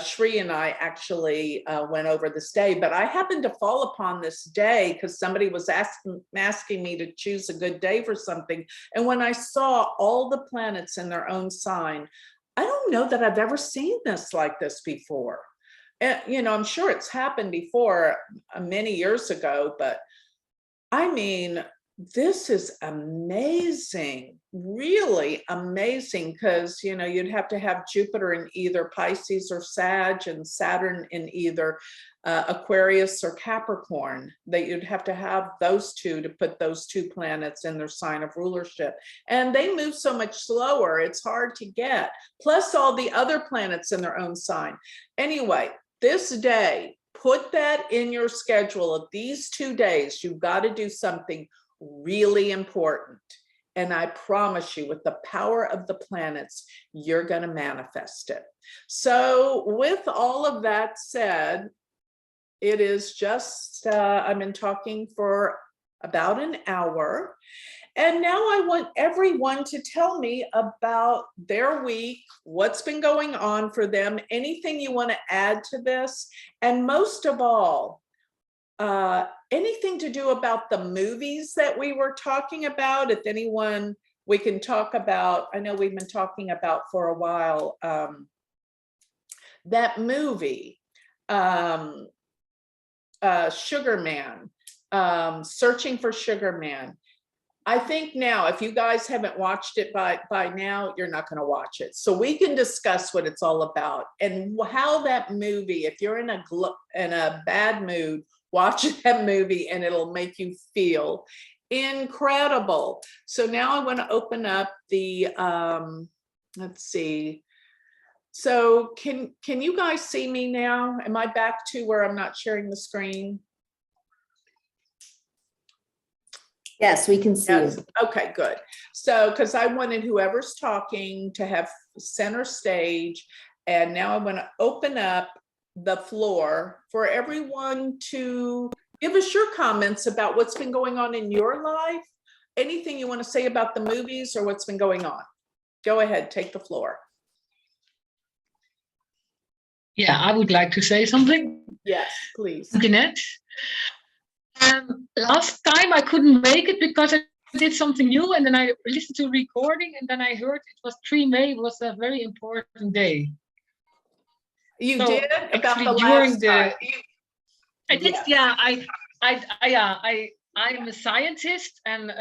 [SPEAKER 1] Shri and I actually went over this day, but I happened to fall upon this day because somebody was asking me to choose a good day for something. And when I saw all the planets in their own sign, I don't know that I've ever seen this like this before. And, you know, I'm sure it's happened before many years ago, but I mean, this is amazing, really amazing, because, you know, you'd have to have Jupiter in either Pisces or Sag and Saturn in either Aquarius or Capricorn. That you'd have to have those two to put those two planets in their sign of rulership. And they move so much slower, it's hard to get. Plus all the other planets in their own sign. Anyway, this day, put that in your schedule of these 2 days. You've got to do something really important. And I promise you, with the power of the planets, you're going to manifest it. So with all of that said, it is just, I've been talking for about an hour. And now I want everyone to tell me about their week, what's been going on for them, anything you want to add to this. And most of all, anything to do about the movies that we were talking about. If anyone, we can talk about, I know we've been talking about for a while, that movie, Sugar Man, Searching for Sugar Man. I think now, if you guys haven't watched it by now, you're not going to watch it. So we can discuss what it's all about and how that movie, if you're in a bad mood, watch that movie and it'll make you feel incredible. So now I want to open up the, let's see. So can you guys see me now? Am I back to where I'm not sharing the screen?
[SPEAKER 4] Yes, we can see
[SPEAKER 1] Yes.
[SPEAKER 4] you.
[SPEAKER 1] Okay, good. So, because I wanted whoever's talking to have center stage, and now I want to open up the floor for everyone to give us your comments about what's been going on in your life, anything you want to say about the movies or what's been going on. Go ahead, take the floor.
[SPEAKER 5] Yeah, I would like to say something.
[SPEAKER 1] Yes, please.
[SPEAKER 5] Jeanette. Last time I couldn't make it because I did something new, and then I listened to a recording, and then I heard it was 3 May was a very important day.
[SPEAKER 1] You
[SPEAKER 5] So
[SPEAKER 1] did about the
[SPEAKER 5] actually during
[SPEAKER 1] last
[SPEAKER 5] the
[SPEAKER 1] time.
[SPEAKER 5] I did,
[SPEAKER 1] Yes.
[SPEAKER 5] yeah. I'm a scientist, and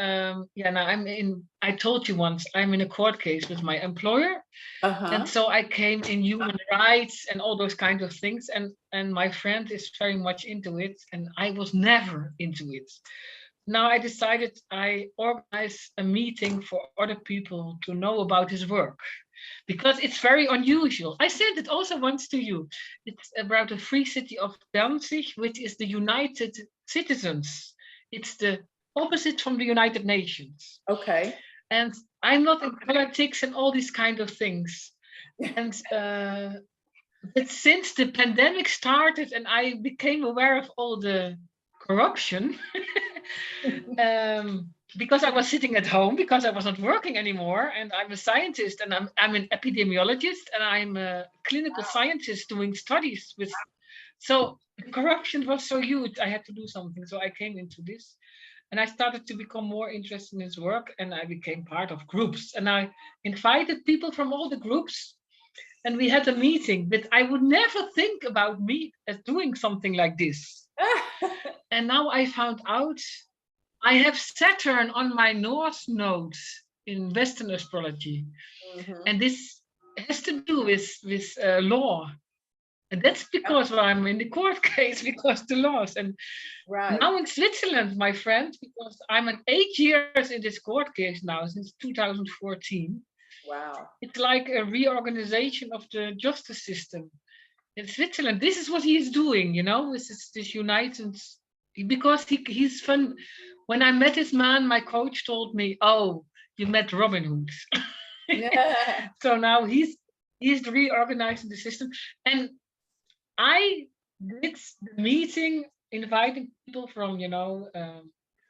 [SPEAKER 5] yeah. Now I told you once I'm in a court case with my employer, and so I came in human rights and all those kinds of things, and my friend is very much into it, and I was never into it. Now I decided I organize a meeting for other people to know about his work, because it's very unusual. I sent it also once to you. It's about the free city of Danzig, which is the United Citizens. It's the opposite from the United Nations.
[SPEAKER 1] Okay.
[SPEAKER 5] And I'm not in politics and all these kind of things. And but since the pandemic started and I became aware of all the corruption, because I was sitting at home, because I was not working anymore, and I'm a scientist, and I'm an epidemiologist, and I'm a clinical scientist doing studies with. So the corruption was so huge, I had to do something. So I came into this, and I started to become more interested in his work, and I became part of groups, and I invited people from all the groups, and we had a meeting. But I would never think about me as doing something like this. And now I found out I have Saturn on my North Node in Western astrology. And this has to do with law. And that's because I'm in the court case, because the laws. And now in Switzerland, my friend, because I'm at 8 years in this court case now, since 2014.
[SPEAKER 1] Wow.
[SPEAKER 5] It's like a reorganization of the justice system. In Switzerland, this is what he is doing, you know, this United, because he's fun. When I met this man, my coach told me, "Oh, you met Robin Hood."
[SPEAKER 1] Yeah.
[SPEAKER 5] So now he's reorganizing the system, and I did the meeting, inviting people from, you know,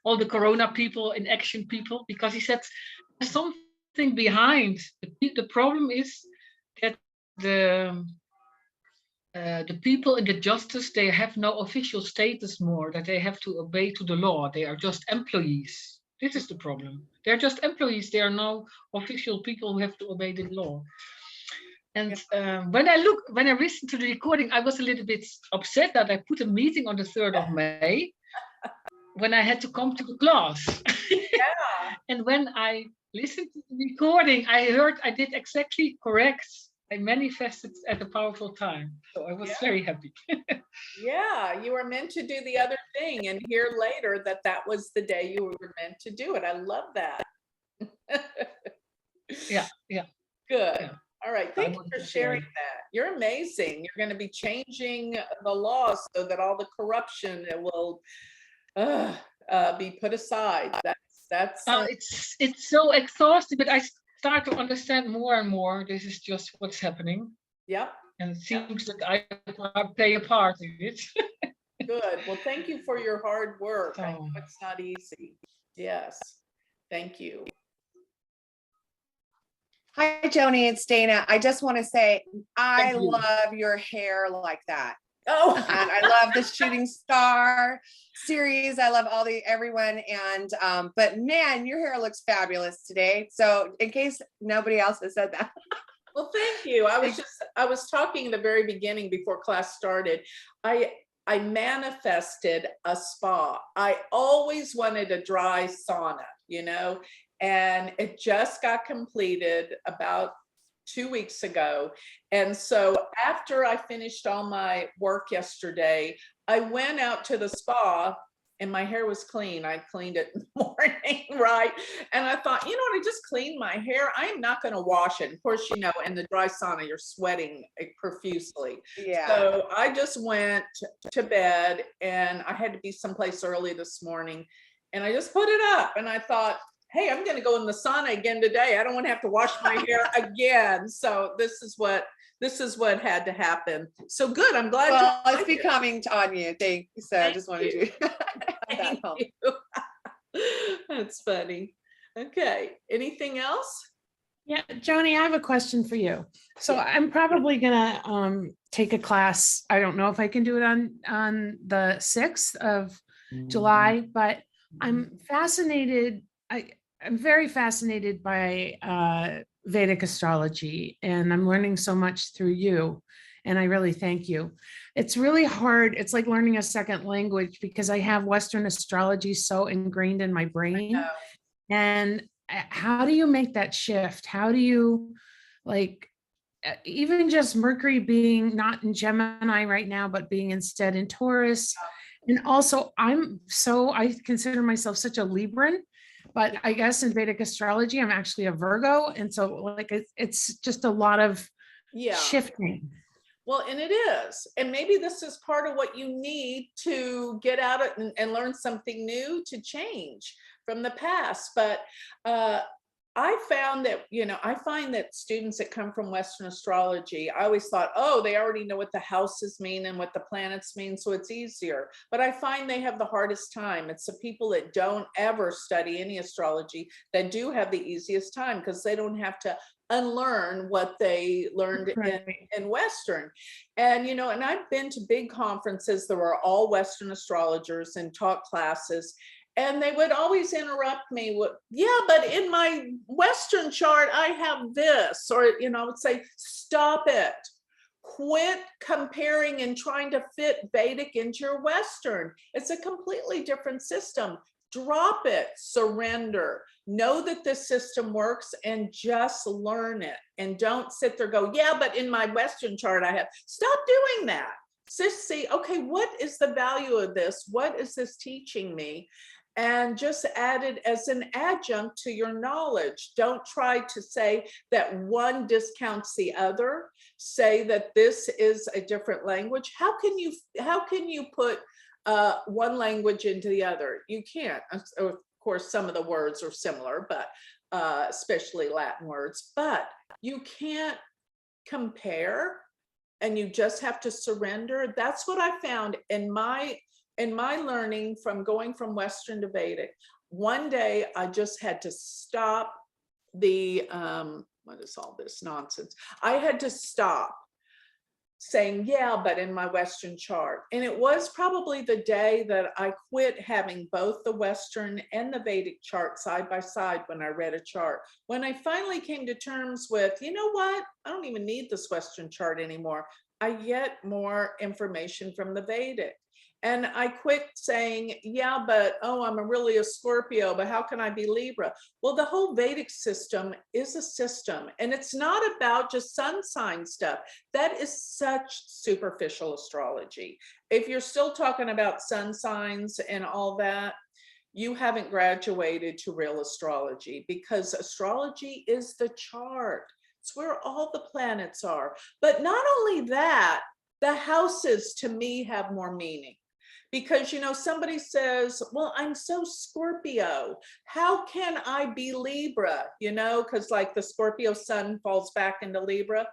[SPEAKER 5] all the Corona people and action people, because he said there's something behind. The problem is that the people in the justice, they have no official status more, that they have to obey to the law. They are just employees. This is the problem. They're just employees. They are no official people who have to obey the law. And when I listened to the recording, I was a little bit upset that I put a meeting on the 3rd of May when I had to come to the class.
[SPEAKER 1] Yeah.
[SPEAKER 5] And when I listened to the recording, I heard I did exactly correct. I manifested at a powerful time. So I was very happy.
[SPEAKER 1] Yeah, you were meant to do the other thing and hear later that that was the day you were meant to do it. I love that.
[SPEAKER 5] Yeah.
[SPEAKER 1] Good.
[SPEAKER 5] Yeah.
[SPEAKER 1] All right. Thank you for sharing that. You're amazing. You're going to be changing the law so that all the corruption will be put aside. That's
[SPEAKER 5] It's so exhausting, but I start to understand more and more. This is just what's happening.
[SPEAKER 1] Yep.
[SPEAKER 5] And it seems that I play a part in it.
[SPEAKER 1] Good. Well, thank you for your hard work. I know
[SPEAKER 5] Oh.
[SPEAKER 1] it's not easy. Yes. Thank you.
[SPEAKER 6] Hi, Joni, it's Dana. I just want to say, I
[SPEAKER 5] Thank you.
[SPEAKER 6] love your hair like that.
[SPEAKER 1] Oh,
[SPEAKER 6] And I love the Shooting Star series. I love everyone. And, but man, your hair looks fabulous today. So in case nobody else has said that.
[SPEAKER 1] well, thank you. I was talking in the very beginning before class started. I manifested a spa. I always wanted a dry sauna, and it just got completed about 2 weeks ago. And so after I finished all my work yesterday, I went out to the spa and my hair was clean. I cleaned it in the morning, right? And I thought, you know what, I just cleaned my hair. I'm not going to wash it. Of course, in the dry sauna, you're sweating profusely.
[SPEAKER 6] Yeah.
[SPEAKER 1] So I just went to bed and I had to be someplace early this morning. And I just put it up and I thought, hey, I'm going to go in the sauna again today. I don't want to have to wash my hair again. So this is what had to happen. So good. I'm glad.
[SPEAKER 6] Well, it's becoming on you. Thank you. So I just wanted
[SPEAKER 1] you.
[SPEAKER 6] to
[SPEAKER 1] Thank you. That's funny. Okay. Anything else?
[SPEAKER 7] Yeah, Joni, I have a question for you. So I'm probably gonna take a class. I don't know if I can do it on the 6th of July, but I'm fascinated. I'm very fascinated by Vedic astrology, and I'm learning so much through you. And I really thank you. It's really hard. It's like learning a second language because I have Western astrology so ingrained in my brain. And how do you make that shift? How do you, even just Mercury being not in Gemini right now, but being instead in Taurus. And also I consider myself such a Libran, but I guess in Vedic astrology, I'm actually a Virgo. And so it's just a lot of shifting.
[SPEAKER 1] Well, and it is. And maybe this is part of what you need to get out and learn something new to change from the past. But I found that, I find that students that come from Western astrology, I always thought, oh, they already know what the houses mean and what the planets mean, so it's easier. But I find they have the hardest time. It's the people that don't ever study any astrology that do have the easiest time because they don't have to unlearn what they learned in Western. And, and I've been to big conferences that were all Western astrologers and taught classes. And they would always interrupt me with, yeah, but in my Western chart, I have this, or, I would say, stop it. Quit comparing and trying to fit Vedic into your Western. It's a completely different system. Drop it, surrender, know that this system works and just learn it. And don't sit there, go, yeah, but in my Western chart, I have, stop doing that. Just see, okay, what is the value of this? What is this teaching me? And just add it as an adjunct to your knowledge. Don't try to say that one discounts the other. Say that this is a different language. How can you put one language into the other? You can't. Of course, some of the words are similar, but especially Latin words. But you can't compare, and you just have to surrender. That's what I found in my learning from going from Western to Vedic. One day I just had to stop the, what is all this nonsense? I had to stop saying, yeah, but in my Western chart. And it was probably the day that I quit having both the Western and the Vedic chart side by side when I read a chart. When I finally came to terms with, you know what, I don't even need this Western chart anymore. I get more information from the Vedic. And I quit saying, yeah, but, oh, I'm really a Scorpio, but how can I be Libra? Well, the whole Vedic system is a system, and it's not about just sun sign stuff. That is such superficial astrology. If you're still talking about sun signs and all that, you haven't graduated to real astrology, because astrology is the chart. It's where all the planets are. But not only that, the houses to me have more meaning. Because, you know, somebody says, well, I'm so Scorpio. How can I be Libra? You know, because like the Scorpio sun falls back into Libra.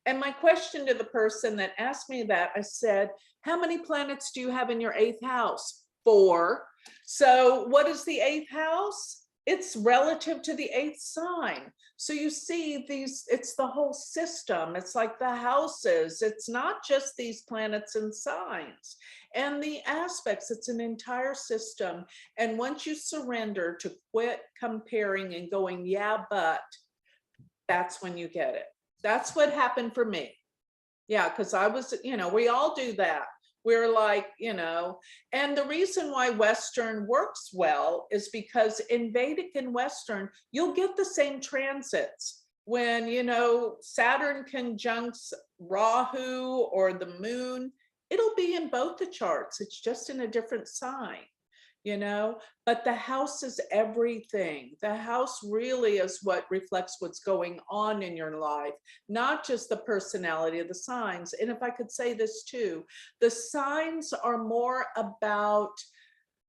[SPEAKER 1] And my question to the person that asked me that, I said, how many planets do you have in your 8th house? 4. So what is the 8th house? It's relative to the 8th sign. So you see these, it's the whole system. It's like the houses. It's not just these planets and signs and the aspects. It's an entire system. And once you surrender to quit comparing and going, yeah, but, that's when you get it. That's what happened for me. Yeah, because I was, you know, we all do that. We're like, you know, and the reason why Western works well is because in Vedic and Western, you'll get the same transits. When, you know, Saturn conjuncts Rahu or the moon, it'll be in both the charts. It's just in a different sign, you know, but the house is everything. The house really is what reflects what's going on in your life, not just the personality of the signs. And if I could say this too, the signs are more about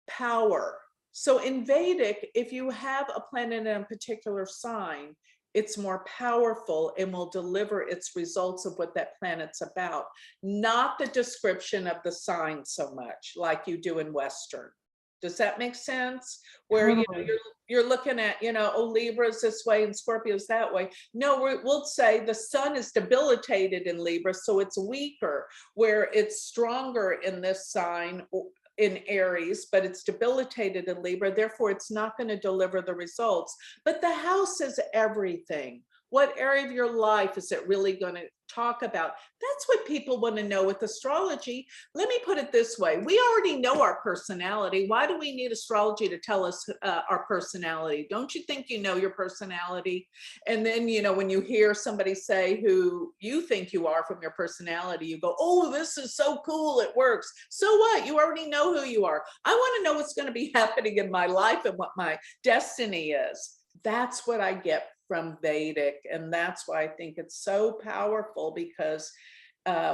[SPEAKER 1] power. So in Vedic, if you have a planet in a particular sign, it's more powerful and will deliver its results of what that planet's about, not the description of the sign so much like you do in Western. Does that make sense? Where you know, you're looking at, you know, oh, Libra's this way and Scorpio's that way. No, we'll say the sun is debilitated in Libra, so it's weaker, where it's stronger in this sign in Aries, but it's debilitated in Libra. Therefore, it's not going to deliver the results. But the house is everything. What area of your life is it really going to talk about? That's what people want to know with astrology. Let me put it this way. We already know our personality. Why do we need astrology to tell us our personality? Don't you think you know your personality? And then, you know, when you hear somebody say who you think you are from your personality, you go, oh, this is so cool. It works. So what? You already know who you are. I want to know what's going to be happening in my life and what my destiny is. That's what I get from Vedic. And that's why I think it's so powerful, because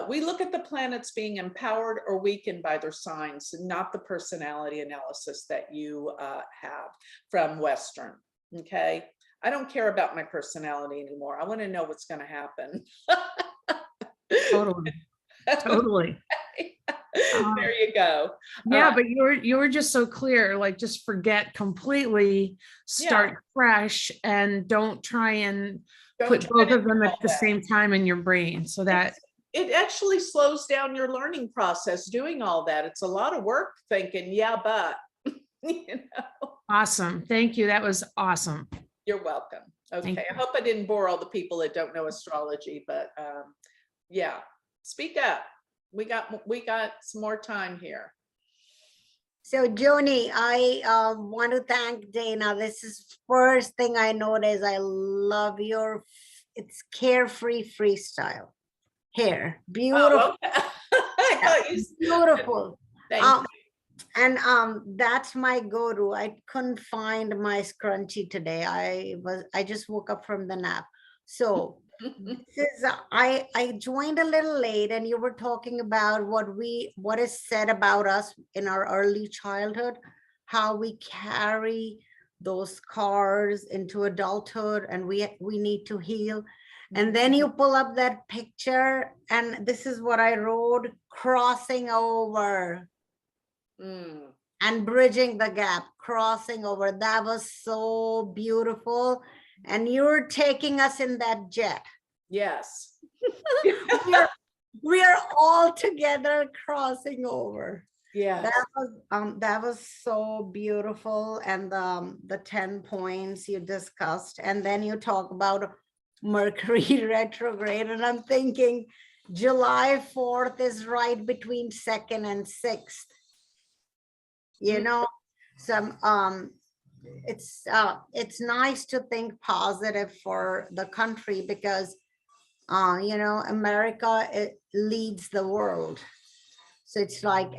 [SPEAKER 1] we look at the planets being empowered or weakened by their signs, not the personality analysis that you have from Western. Okay. I don't care about my personality anymore. I want to know what's going to happen.
[SPEAKER 7] Totally. Totally.
[SPEAKER 1] There you go.
[SPEAKER 7] Yeah, but you were just so clear, like just forget completely, start fresh, and don't try and put both of them at the same time in your brain. So that
[SPEAKER 1] it actually slows down your learning process doing all that. It's a lot of work thinking, yeah, but you know.
[SPEAKER 7] Awesome. Thank you. That was awesome.
[SPEAKER 1] You're welcome. Okay. I hope I didn't bore all the people that don't know astrology, but yeah, speak up. We got some more time here.
[SPEAKER 8] So Joni, I want to thank Dana. This is first thing I noticed. I love it's carefree freestyle hair. Beautiful.
[SPEAKER 1] Oh, okay.
[SPEAKER 8] Beautiful.
[SPEAKER 1] Thank you.
[SPEAKER 8] And that's my go-to. I couldn't find my scrunchie today. I just woke up from the nap. So this is I joined a little late, and you were talking about what is said about us in our early childhood, how we carry those scars into adulthood, and we need to heal. And then you pull up that picture, and this is what I wrote: crossing over. And bridging the gap, crossing over. That was so beautiful. And you're taking us in that jet.
[SPEAKER 1] Yes.
[SPEAKER 8] we are all together crossing over.
[SPEAKER 1] Yeah.
[SPEAKER 8] That was so beautiful. And the 10 points you discussed, and then you talk about Mercury retrograde, and I'm thinking July 4th is right between 2nd and 6th. You know, some it's nice to think positive for the country because you know, America, it leads the world. So it's like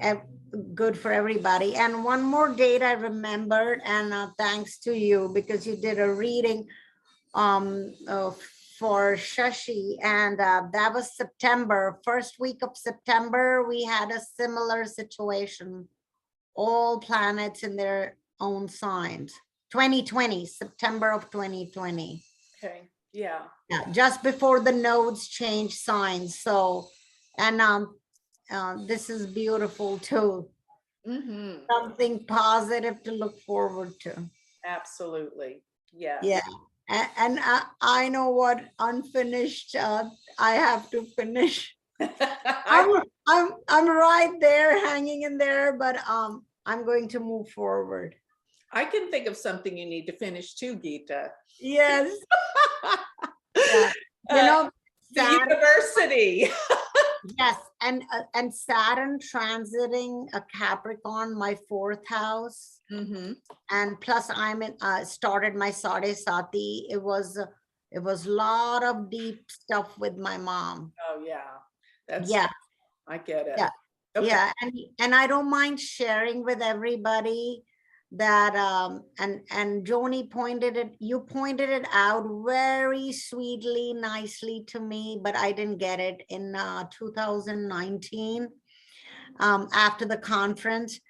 [SPEAKER 8] good for everybody. And one more date I remembered, and thanks to you because you did a reading for Shashi, and that was September, first week of September. We had a similar situation, all planets in their own signs. 2020, September of 2020.
[SPEAKER 1] Okay. Yeah.
[SPEAKER 8] Yeah, just before the nodes change signs. So, and this is beautiful too.
[SPEAKER 1] Mm-hmm.
[SPEAKER 8] Something positive to look forward to.
[SPEAKER 1] Absolutely. Yes.
[SPEAKER 8] Yeah. And I know what unfinished I have to finish. I'm right there hanging in there, but I'm going to move forward.
[SPEAKER 1] I can think of something you need to finish too, Geeta.
[SPEAKER 8] Yes. Yeah. You know,
[SPEAKER 1] the
[SPEAKER 8] Saturn,
[SPEAKER 1] university.
[SPEAKER 8] yes, and Saturn transiting a Capricorn, my 4th house.
[SPEAKER 1] Mm-hmm.
[SPEAKER 8] And plus I'm in started my Sade Sati. It was a lot of deep stuff with my mom.
[SPEAKER 1] Oh yeah. That's,
[SPEAKER 8] yeah,
[SPEAKER 1] I get it.
[SPEAKER 8] Yeah.
[SPEAKER 1] Okay.
[SPEAKER 8] Yeah, and I don't mind sharing with everybody that and Joni you pointed it out very sweetly, nicely to me, but I didn't get it in 2019 after the conference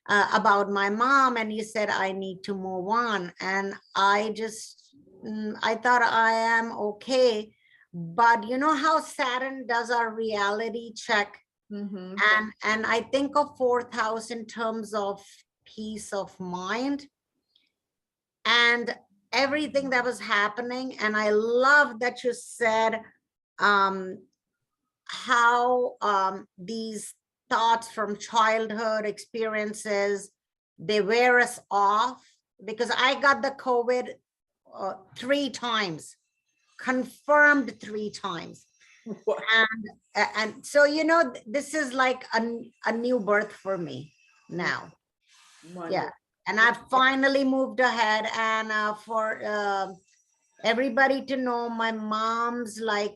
[SPEAKER 8] about my mom, and you said I need to move on, and I just I thought I am okay, but you know how Saturn does our reality check.
[SPEAKER 1] Mm-hmm.
[SPEAKER 8] And I think of 4th house in terms of peace of mind and everything that was happening. And I love that you said how these thoughts from childhood experiences, they wear us off, because I got the COVID 3 times, confirmed 3 times. And so, you know, this is like a new birth for me now.
[SPEAKER 1] Wonderful.
[SPEAKER 8] Yeah. And I've finally moved ahead, and for everybody to know, my mom's like,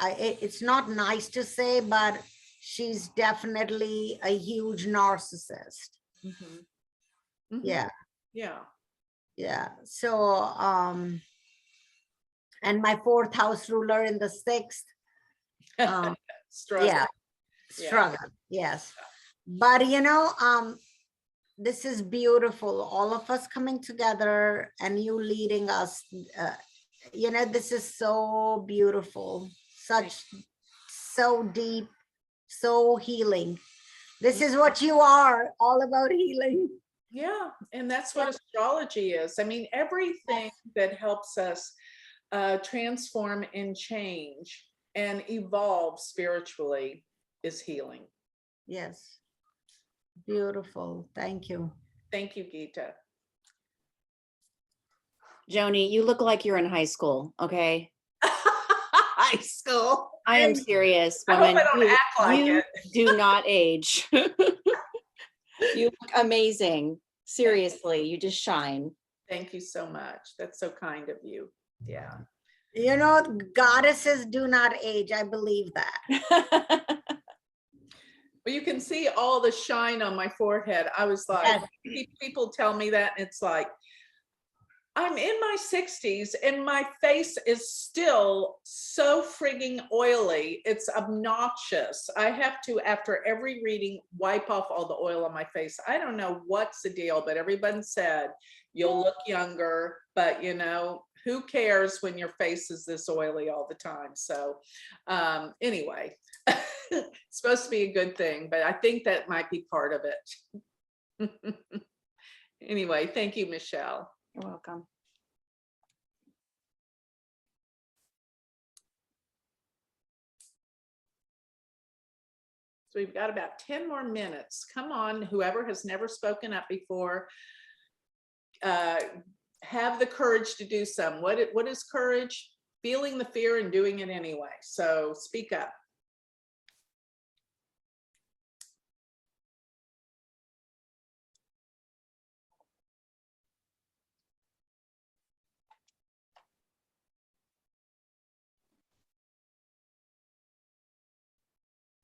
[SPEAKER 8] it's not nice to say, but she's definitely a huge narcissist.
[SPEAKER 1] Mm-hmm. Mm-hmm.
[SPEAKER 8] Yeah.
[SPEAKER 1] Yeah.
[SPEAKER 8] Yeah. So, and my 4th house ruler in the 6th.
[SPEAKER 1] Struggle.
[SPEAKER 8] Yeah. Struggle. Yes. But you know, this is beautiful. All of us coming together and you leading us. You know, this is so beautiful, so deep, so healing. This is what you are, all about healing.
[SPEAKER 1] Yeah, and that's what astrology is. I mean, everything that helps us transform and change and evolve spiritually is healing.
[SPEAKER 8] Yes. Beautiful. Thank you.
[SPEAKER 1] Thank you, Geeta.
[SPEAKER 4] Joni, you look like you're in high school, okay?
[SPEAKER 1] High school.
[SPEAKER 4] I am serious,
[SPEAKER 1] I hope
[SPEAKER 4] woman.
[SPEAKER 1] I don't act like
[SPEAKER 4] you
[SPEAKER 1] it.
[SPEAKER 4] do not age. You look amazing. Seriously, you just shine.
[SPEAKER 1] Thank you so much. That's so kind of you. Yeah.
[SPEAKER 8] You know, goddesses do not age. I believe that.
[SPEAKER 1] Well, you can see all the shine on my forehead. I was like, people tell me that, and it's like, I'm in my 60s and my face is still so frigging oily. It's obnoxious. I have to, after every reading, wipe off all the oil on my face. I don't know what's the deal, but everyone said you'll look younger, but you know, who cares when your face is this oily all the time? So anyway, it's supposed to be a good thing, but I think that might be part of it. Anyway, thank you, Michelle.
[SPEAKER 4] You're welcome.
[SPEAKER 1] So we've got about 10 more minutes. Come on, whoever has never spoken up before, have the courage to do some. What is courage? Feeling the fear and doing it anyway. So speak up.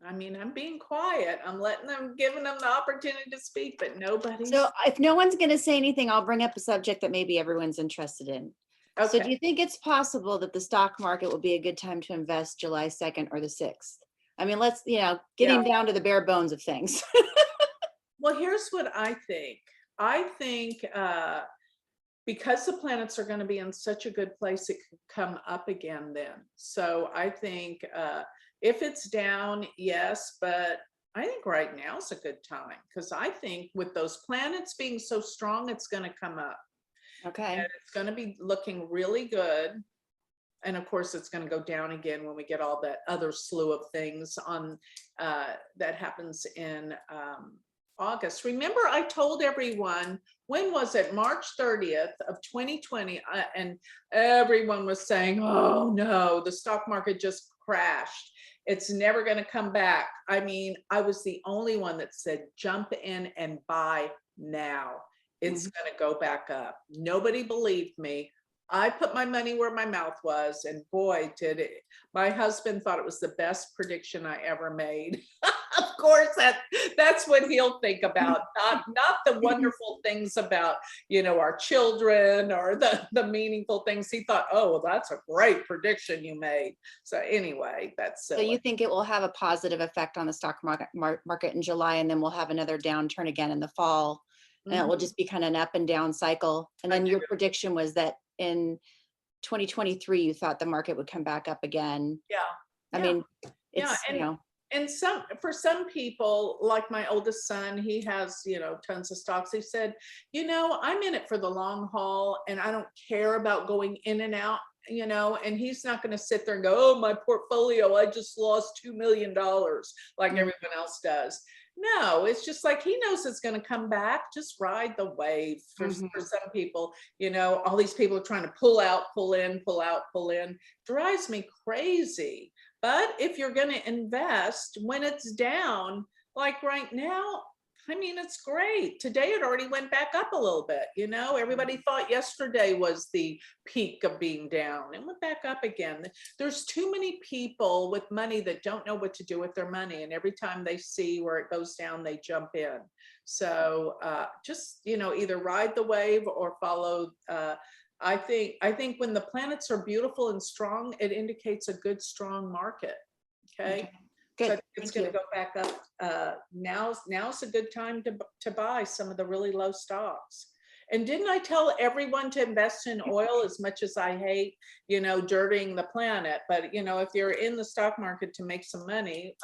[SPEAKER 1] I mean, I'm being quiet. I'm letting them, giving them the opportunity to speak, but nobody's.
[SPEAKER 4] So if no one's going to say anything, I'll bring up a subject that maybe everyone's interested in. So do
[SPEAKER 1] Okay.
[SPEAKER 4] you think it's possible that the stock market will be a good time to invest July 2nd or the 6th? I mean, let's, getting down to the bare bones of things.
[SPEAKER 1] Well, here's what I think. I think because the planets are going to be in such a good place, it could come up again then. So I think if it's down, yes, but I think right now is a good time because I think with those planets being so strong, it's going to come up.
[SPEAKER 4] Okay.
[SPEAKER 1] And it's going to be looking really good. And of course, it's going to go down again when we get all that other slew of things on that happens in August. Remember, I told everyone, when was it? March 30th of 2020. And everyone was saying, oh no, the stock market just crashed. It's never going to come back. I mean, I was the only one that said, jump in and buy now. It's going to go back up. Nobody believed me. I put my money where my mouth was, and boy, did it. My husband thought it was the best prediction I ever made. Of course, that's what he'll think about, not the wonderful things about, our children or the meaningful things. He thought, oh, well, that's a great prediction you made. So anyway, that's
[SPEAKER 4] So
[SPEAKER 1] silly.
[SPEAKER 4] you think it will have a positive effect on the stock market in July, and then we'll have another downturn again in the fall, and it will just be kind of an up and down cycle. And then your prediction was that in 2023, you thought the market would come back up again.
[SPEAKER 1] Yeah.
[SPEAKER 4] I mean, it's,
[SPEAKER 1] And for some people, like my oldest son, he has, tons of stocks. He said, I'm in it for the long haul and I don't care about going in and out, and he's not going to sit there and go, oh, my portfolio, I just lost $2 million like everyone else does. No, it's just like he knows it's going to come back. Just ride the wave. For some people, all these people are trying to pull out, pull in, pull out, pull in. Drives me crazy. But if you're going to invest when it's down, like right now, I mean, it's great. Today it already went back up a little bit. Everybody thought yesterday was the peak of being down and went back up again. There's too many people with money that don't know what to do with their money. And every time they see where it goes down, they jump in. So just, either ride the wave or follow. I think when the planets are beautiful and strong, it indicates a good, strong market. Okay.
[SPEAKER 4] Good.
[SPEAKER 1] So it's going to go back up. Now's a good time to buy some of the really low stocks. And didn't I tell everyone to invest in oil, as much as I hate, dirtying the planet? But, if you're in the stock market to make some money,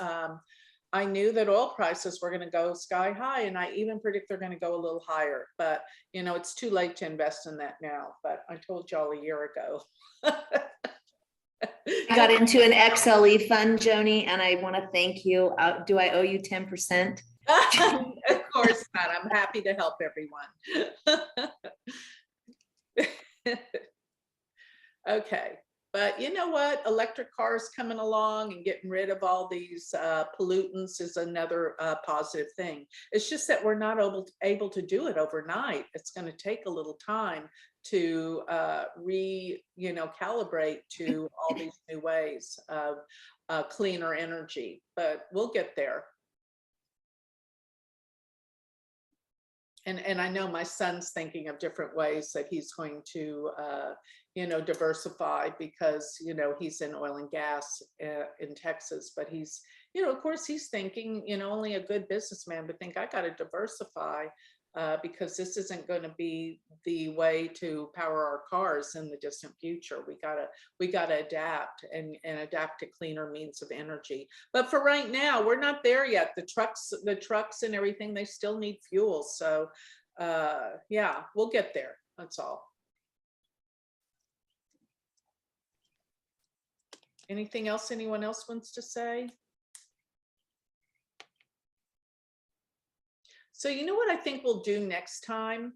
[SPEAKER 1] I knew that oil prices were going to go sky high, and I even predict they're going to go a little higher. But, it's too late to invest in that now. But I told y'all a year ago.
[SPEAKER 9] I got into an XLE fund, Joni, and I want to thank you. Do I owe you 10%?
[SPEAKER 1] Of course not. I'm happy to help everyone. Okay. But you know what? Electric cars coming along and getting rid of all these pollutants is another positive thing. It's just that we're not able to do it overnight. It's going to take a little time to calibrate to all these new ways of cleaner energy, but we'll get there. And I know my son's thinking of different ways that he's going to, diversify, because, he's in oil and gas in Texas, but he's, of course he's thinking, only a good businessman would think I got to diversify because this isn't going to be the way to power our cars in the distant future. We gotta adapt and adapt to cleaner means of energy. But for right now, we're not there yet. The trucks and everything, they still need fuel. So yeah, we'll get there. That's all. Anything else anyone else wants to say? So you know what I think we'll do next time?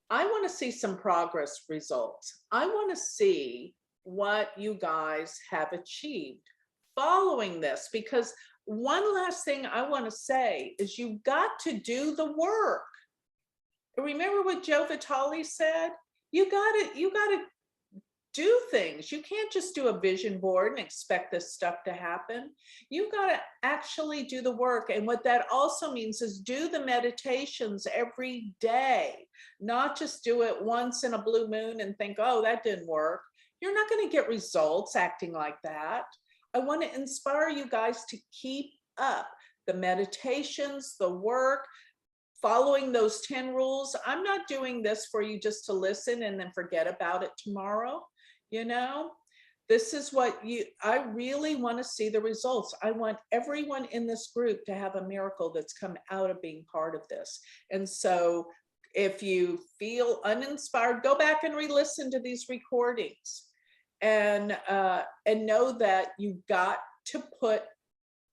[SPEAKER 1] I want to see some progress results. I want to see what you guys have achieved following this, because one last thing I want to say is you've got to do the work. Remember what Joe Vitale said? You got to do things. You can't just do a vision board and expect this stuff to happen. You got to actually do the work. And what that also means is do the meditations every day, not just do it once in a blue moon and think, oh, that didn't work. You're not going to get results acting like that. I want to inspire you guys to keep up the meditations, the work, following those 10 rules. I'm not doing this for you just to listen and then forget about it tomorrow. You know, this is what I really want to see the results. I want everyone in this group to have a miracle that's come out of being part of this. And so if you feel uninspired, go back and re-listen to these recordings and know that you've got to put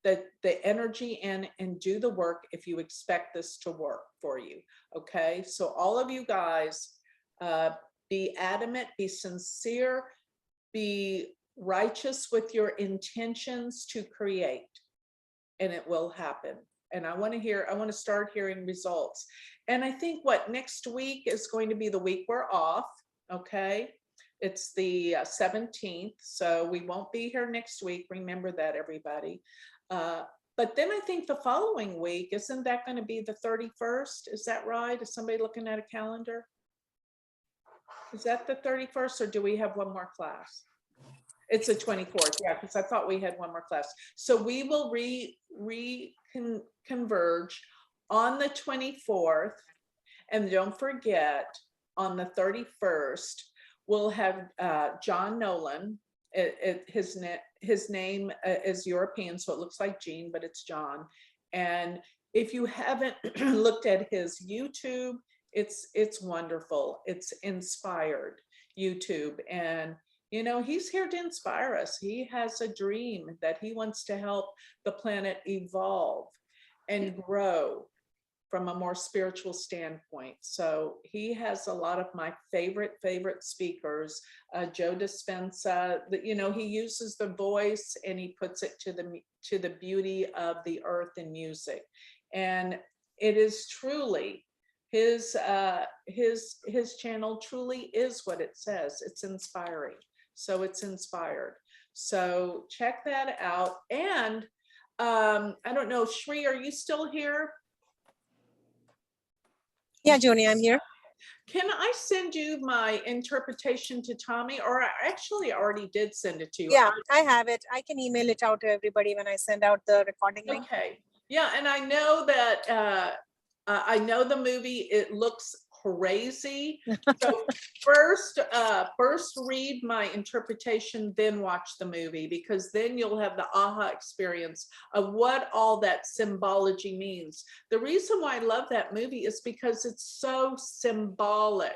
[SPEAKER 1] the energy in and do the work if you expect this to work for you. Okay, so all of you guys, be adamant, be sincere, be righteous with your intentions to create, and it will happen. And I want to start hearing results. And I think next week is going to be the week we're off. Okay, it's the 17th, so we won't be here next week. Remember that, everybody. But then I think the following week, isn't that going to be the 31st? Is that right? Is somebody looking at a calendar? Is that the 31st, or do we have one more class? It's the 24th, yeah, because I thought we had one more class. So we will converge on the 24th, and don't forget, on the 31st, we'll have John Nolan. His name is European, so it looks like Jean, but it's John. And if you haven't looked at his YouTube, it's wonderful. It's inspired YouTube. And, you know, he's here to inspire us. He has a dream that he wants to help the planet evolve and grow from a more spiritual standpoint. So he has a lot of my favorite speakers. Joe Dispenza, you know, he uses the voice and he puts it to the beauty of the earth and music. And it is truly his channel truly is what it says. It's inspiring. So it's inspired. So check that out. And I don't know, Shri, are you still here?
[SPEAKER 3] Yeah, Joni, I'm here.
[SPEAKER 1] Can I send you my interpretation to Tommy? Or I actually already did send it to you.
[SPEAKER 3] Yeah, I have it. I can email it out to everybody when I send out the recording link.
[SPEAKER 1] Okay. Yeah, and I know that I know the movie, it looks crazy. So first read my interpretation, then watch the movie, because then you'll have the aha experience of what all that symbology means. The reason why I love that movie is because it's so symbolic.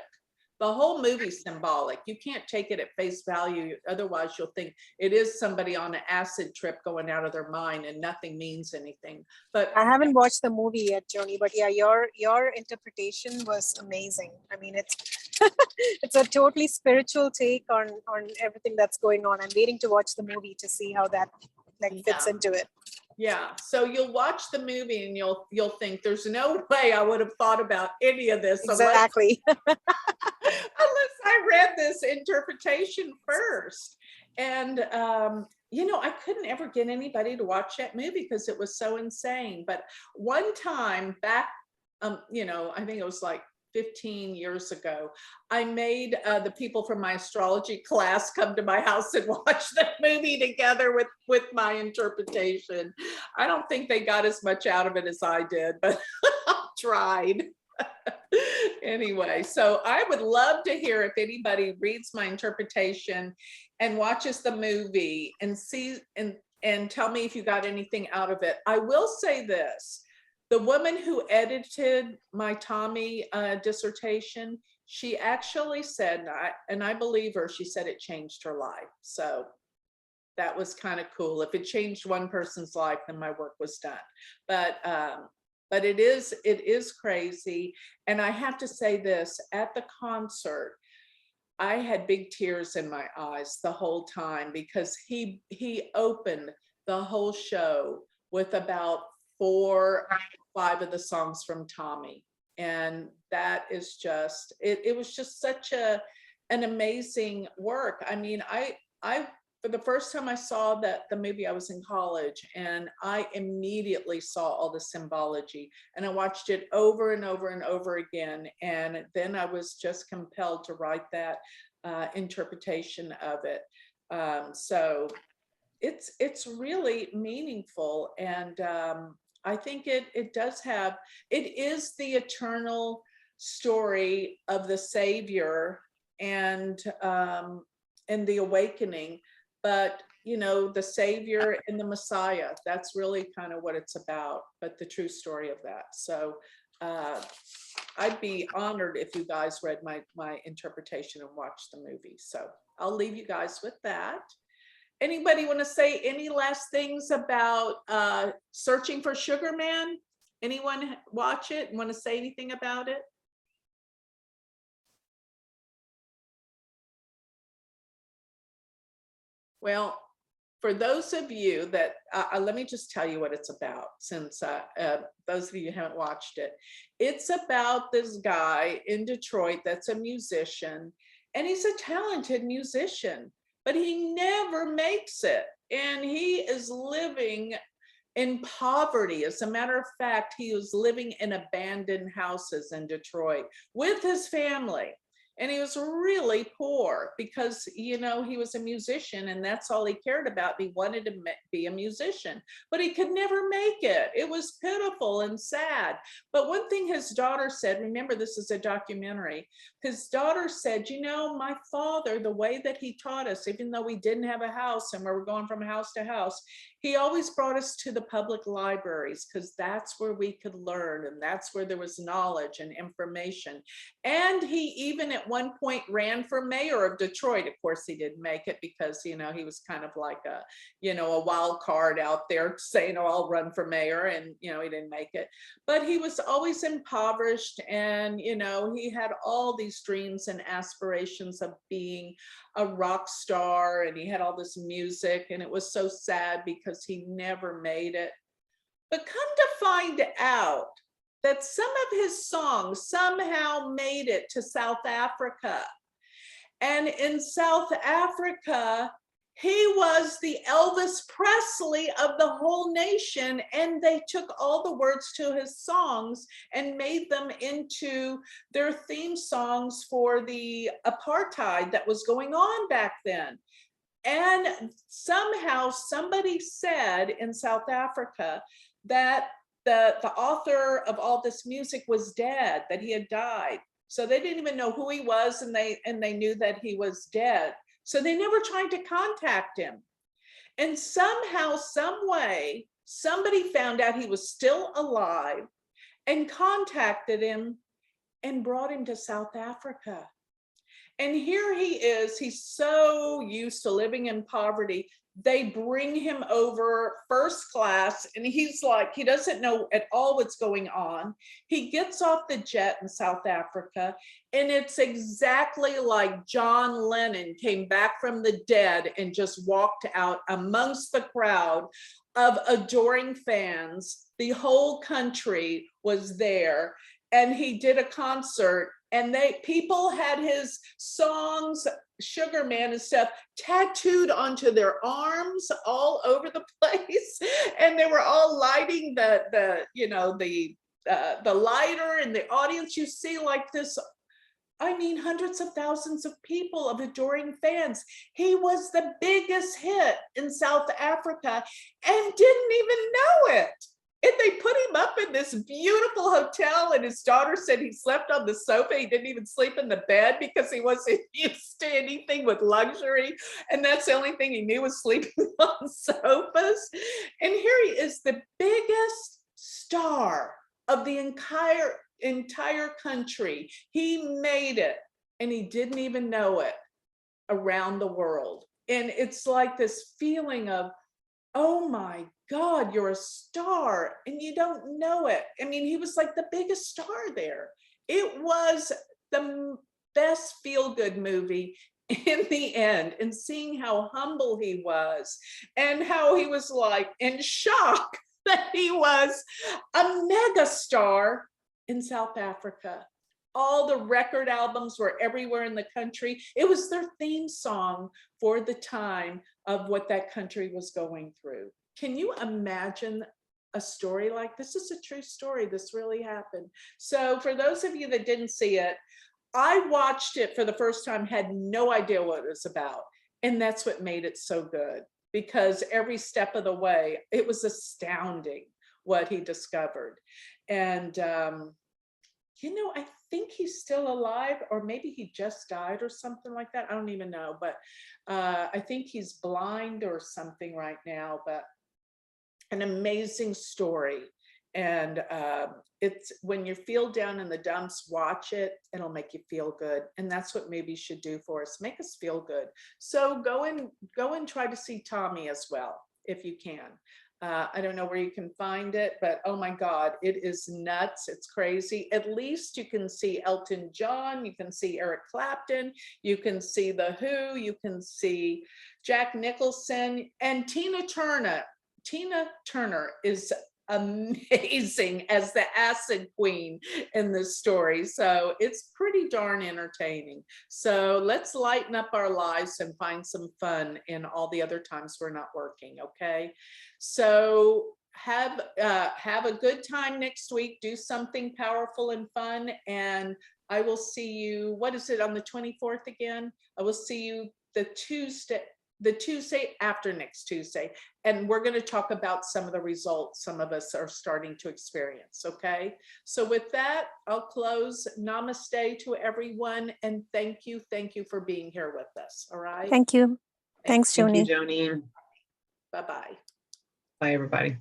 [SPEAKER 1] The whole movie's symbolic. You can't take it at face value. Otherwise, you'll think it is somebody on an acid trip going out of their mind and nothing means anything. But
[SPEAKER 3] I haven't watched the movie yet, Joni, but yeah, your interpretation was amazing. I mean, it's it's a totally spiritual take on everything that's going on. I'm waiting to watch the movie to see how that fits into it.
[SPEAKER 1] Yeah, so you'll watch the movie and you'll think there's no way I would have thought about any of this
[SPEAKER 3] Exactly.
[SPEAKER 1] unless I read this interpretation first. And you know, I couldn't ever get anybody to watch that movie because it was so insane. But one time back, you know, I think it was like 15 years ago, I made the people from my astrology class come to my house and watch the movie together with my interpretation. I don't think they got as much out of it as I did, but I tried. Anyway, so I would love to hear if anybody reads my interpretation and watches the movie and sees and tell me if you got anything out of it. I will say this. The woman who edited my Tommy dissertation, she actually said, and I believe her, she said it changed her life. So that was kind of cool. If it changed one person's life, then my work was done. But but it is crazy. And I have to say this, at the concert, I had big tears in my eyes the whole time, because he opened the whole show with about 4 or 5 of the songs from Tommy. And that is just, it was just such an amazing work. I mean, I for the first time I saw the movie, I was in college, and I immediately saw all the symbology, and I watched it over and over and over again. And then I was just compelled to write that interpretation of it. So it's really meaningful. And I think it is the eternal story of the Savior and the awakening. But, you know, the Savior and the Messiah, that's really kind of what it's about, but the true story of that. So I'd be honored if you guys read my interpretation and watched the movie. So I'll leave you guys with that. Anybody want to say any last things about Searching for Sugar Man? Anyone watch it and want to say anything about it? Well, for those of you that, let me just tell you what it's about, since those of you who haven't watched it. It's about this guy in Detroit that's a musician, and he's a talented musician, but he never makes it. And he is living in poverty. As a matter of fact, he was living in abandoned houses in Detroit with his family. And he was really poor because, you know, he was a musician and that's all he cared about. He wanted to be a musician, but he could never make it. It was pitiful and sad. But one thing his daughter said, remember, this is a documentary, his daughter said, you know, my father, the way that he taught us, even though we didn't have a house and we were going from house to house, he always brought us to the public libraries, because that's where we could learn, and that's where there was knowledge and information. And he even at one point ran for mayor of Detroit. Of course, he didn't make it because, you know, he was kind of like a, you know, a wild card out there saying, oh, I'll run for mayor. And, you know, he didn't make it. But he was always impoverished. And, you know, he had all these dreams and aspirations of being a rock star. And he had all this music. And it was so sad because he never made it. But come to find out that some of his songs somehow made it to South Africa. And in South Africa, he was the Elvis Presley of the whole nation. And they took all the words to his songs and made them into their theme songs for the apartheid that was going on back then. And somehow somebody said in South Africa that the author of all this music was dead, that he had died. So they didn't even know who he was, and they knew that he was dead. So they never tried to contact him. And somehow, some way, somebody found out he was still alive and contacted him and brought him to South Africa. And here he is, he's so used to living in poverty. They bring him over first class, and he's like, he doesn't know at all what's going on. He gets off the jet in South Africa, and it's exactly like John Lennon came back from the dead and just walked out amongst the crowd of adoring fans. The whole country was there, and he did a concert. And people had his songs, Sugar Man and stuff, tattooed onto their arms all over the place. And they were all lighting the lighter in the audience. You see like this, I mean, hundreds of thousands of people of adoring fans. He was the biggest hit in South Africa and didn't even know it. And they put him up in this beautiful hotel, and his daughter said he slept on the sofa. He didn't even sleep in the bed because he wasn't used to anything with luxury. And that's the only thing he knew was sleeping on sofas. And here he is, the biggest star of the entire country. He made it, and he didn't even know it, around the world. And it's like this feeling of, oh my God, you're a star and you don't know it. I mean, he was like the biggest star there. It was the best feel-good movie in the end, and seeing how humble he was and how he was like in shock that he was a mega star in South Africa. All the record albums were everywhere in the country. It was their theme song for the time of what that country was going through. Can you imagine a story like this? This is a true story. This really happened. So for those of you that didn't see it, I watched it for the first time, had no idea what it was about. And that's what made it so good, because every step of the way, it was astounding what he discovered. And, you know, I think he's still alive, or maybe he just died or something like that. I don't even know, but I think he's blind or something right now, but an amazing story. And it's, when you feel down in the dumps, watch it, it'll make you feel good. And that's what movies should do for us, make us feel good. So go and try to see Tommy as well, if you can. I don't know where you can find it, but oh my God, it is nuts. It's crazy. At least you can see Elton John, you can see Eric Clapton, you can see The Who, you can see Jack Nicholson, and Tina Turner. Tina Turner is amazing as the acid queen in this story. So it's pretty darn entertaining. So let's lighten up our lives and find some fun in all the other times we're not working, okay? So have a good time next week. Do something powerful and fun. And I will see you, what is it, on the 24th again? I will see you the Tuesday after next Tuesday. And we're going to talk about some of the results some of us are starting to experience, okay? So with that, I'll close. Namaste to everyone, and thank you for being here with us, all right?
[SPEAKER 3] Thank you. Thanks,
[SPEAKER 10] Thank you,
[SPEAKER 3] Joni.
[SPEAKER 10] Joni.
[SPEAKER 1] Bye-bye.
[SPEAKER 10] Bye, everybody.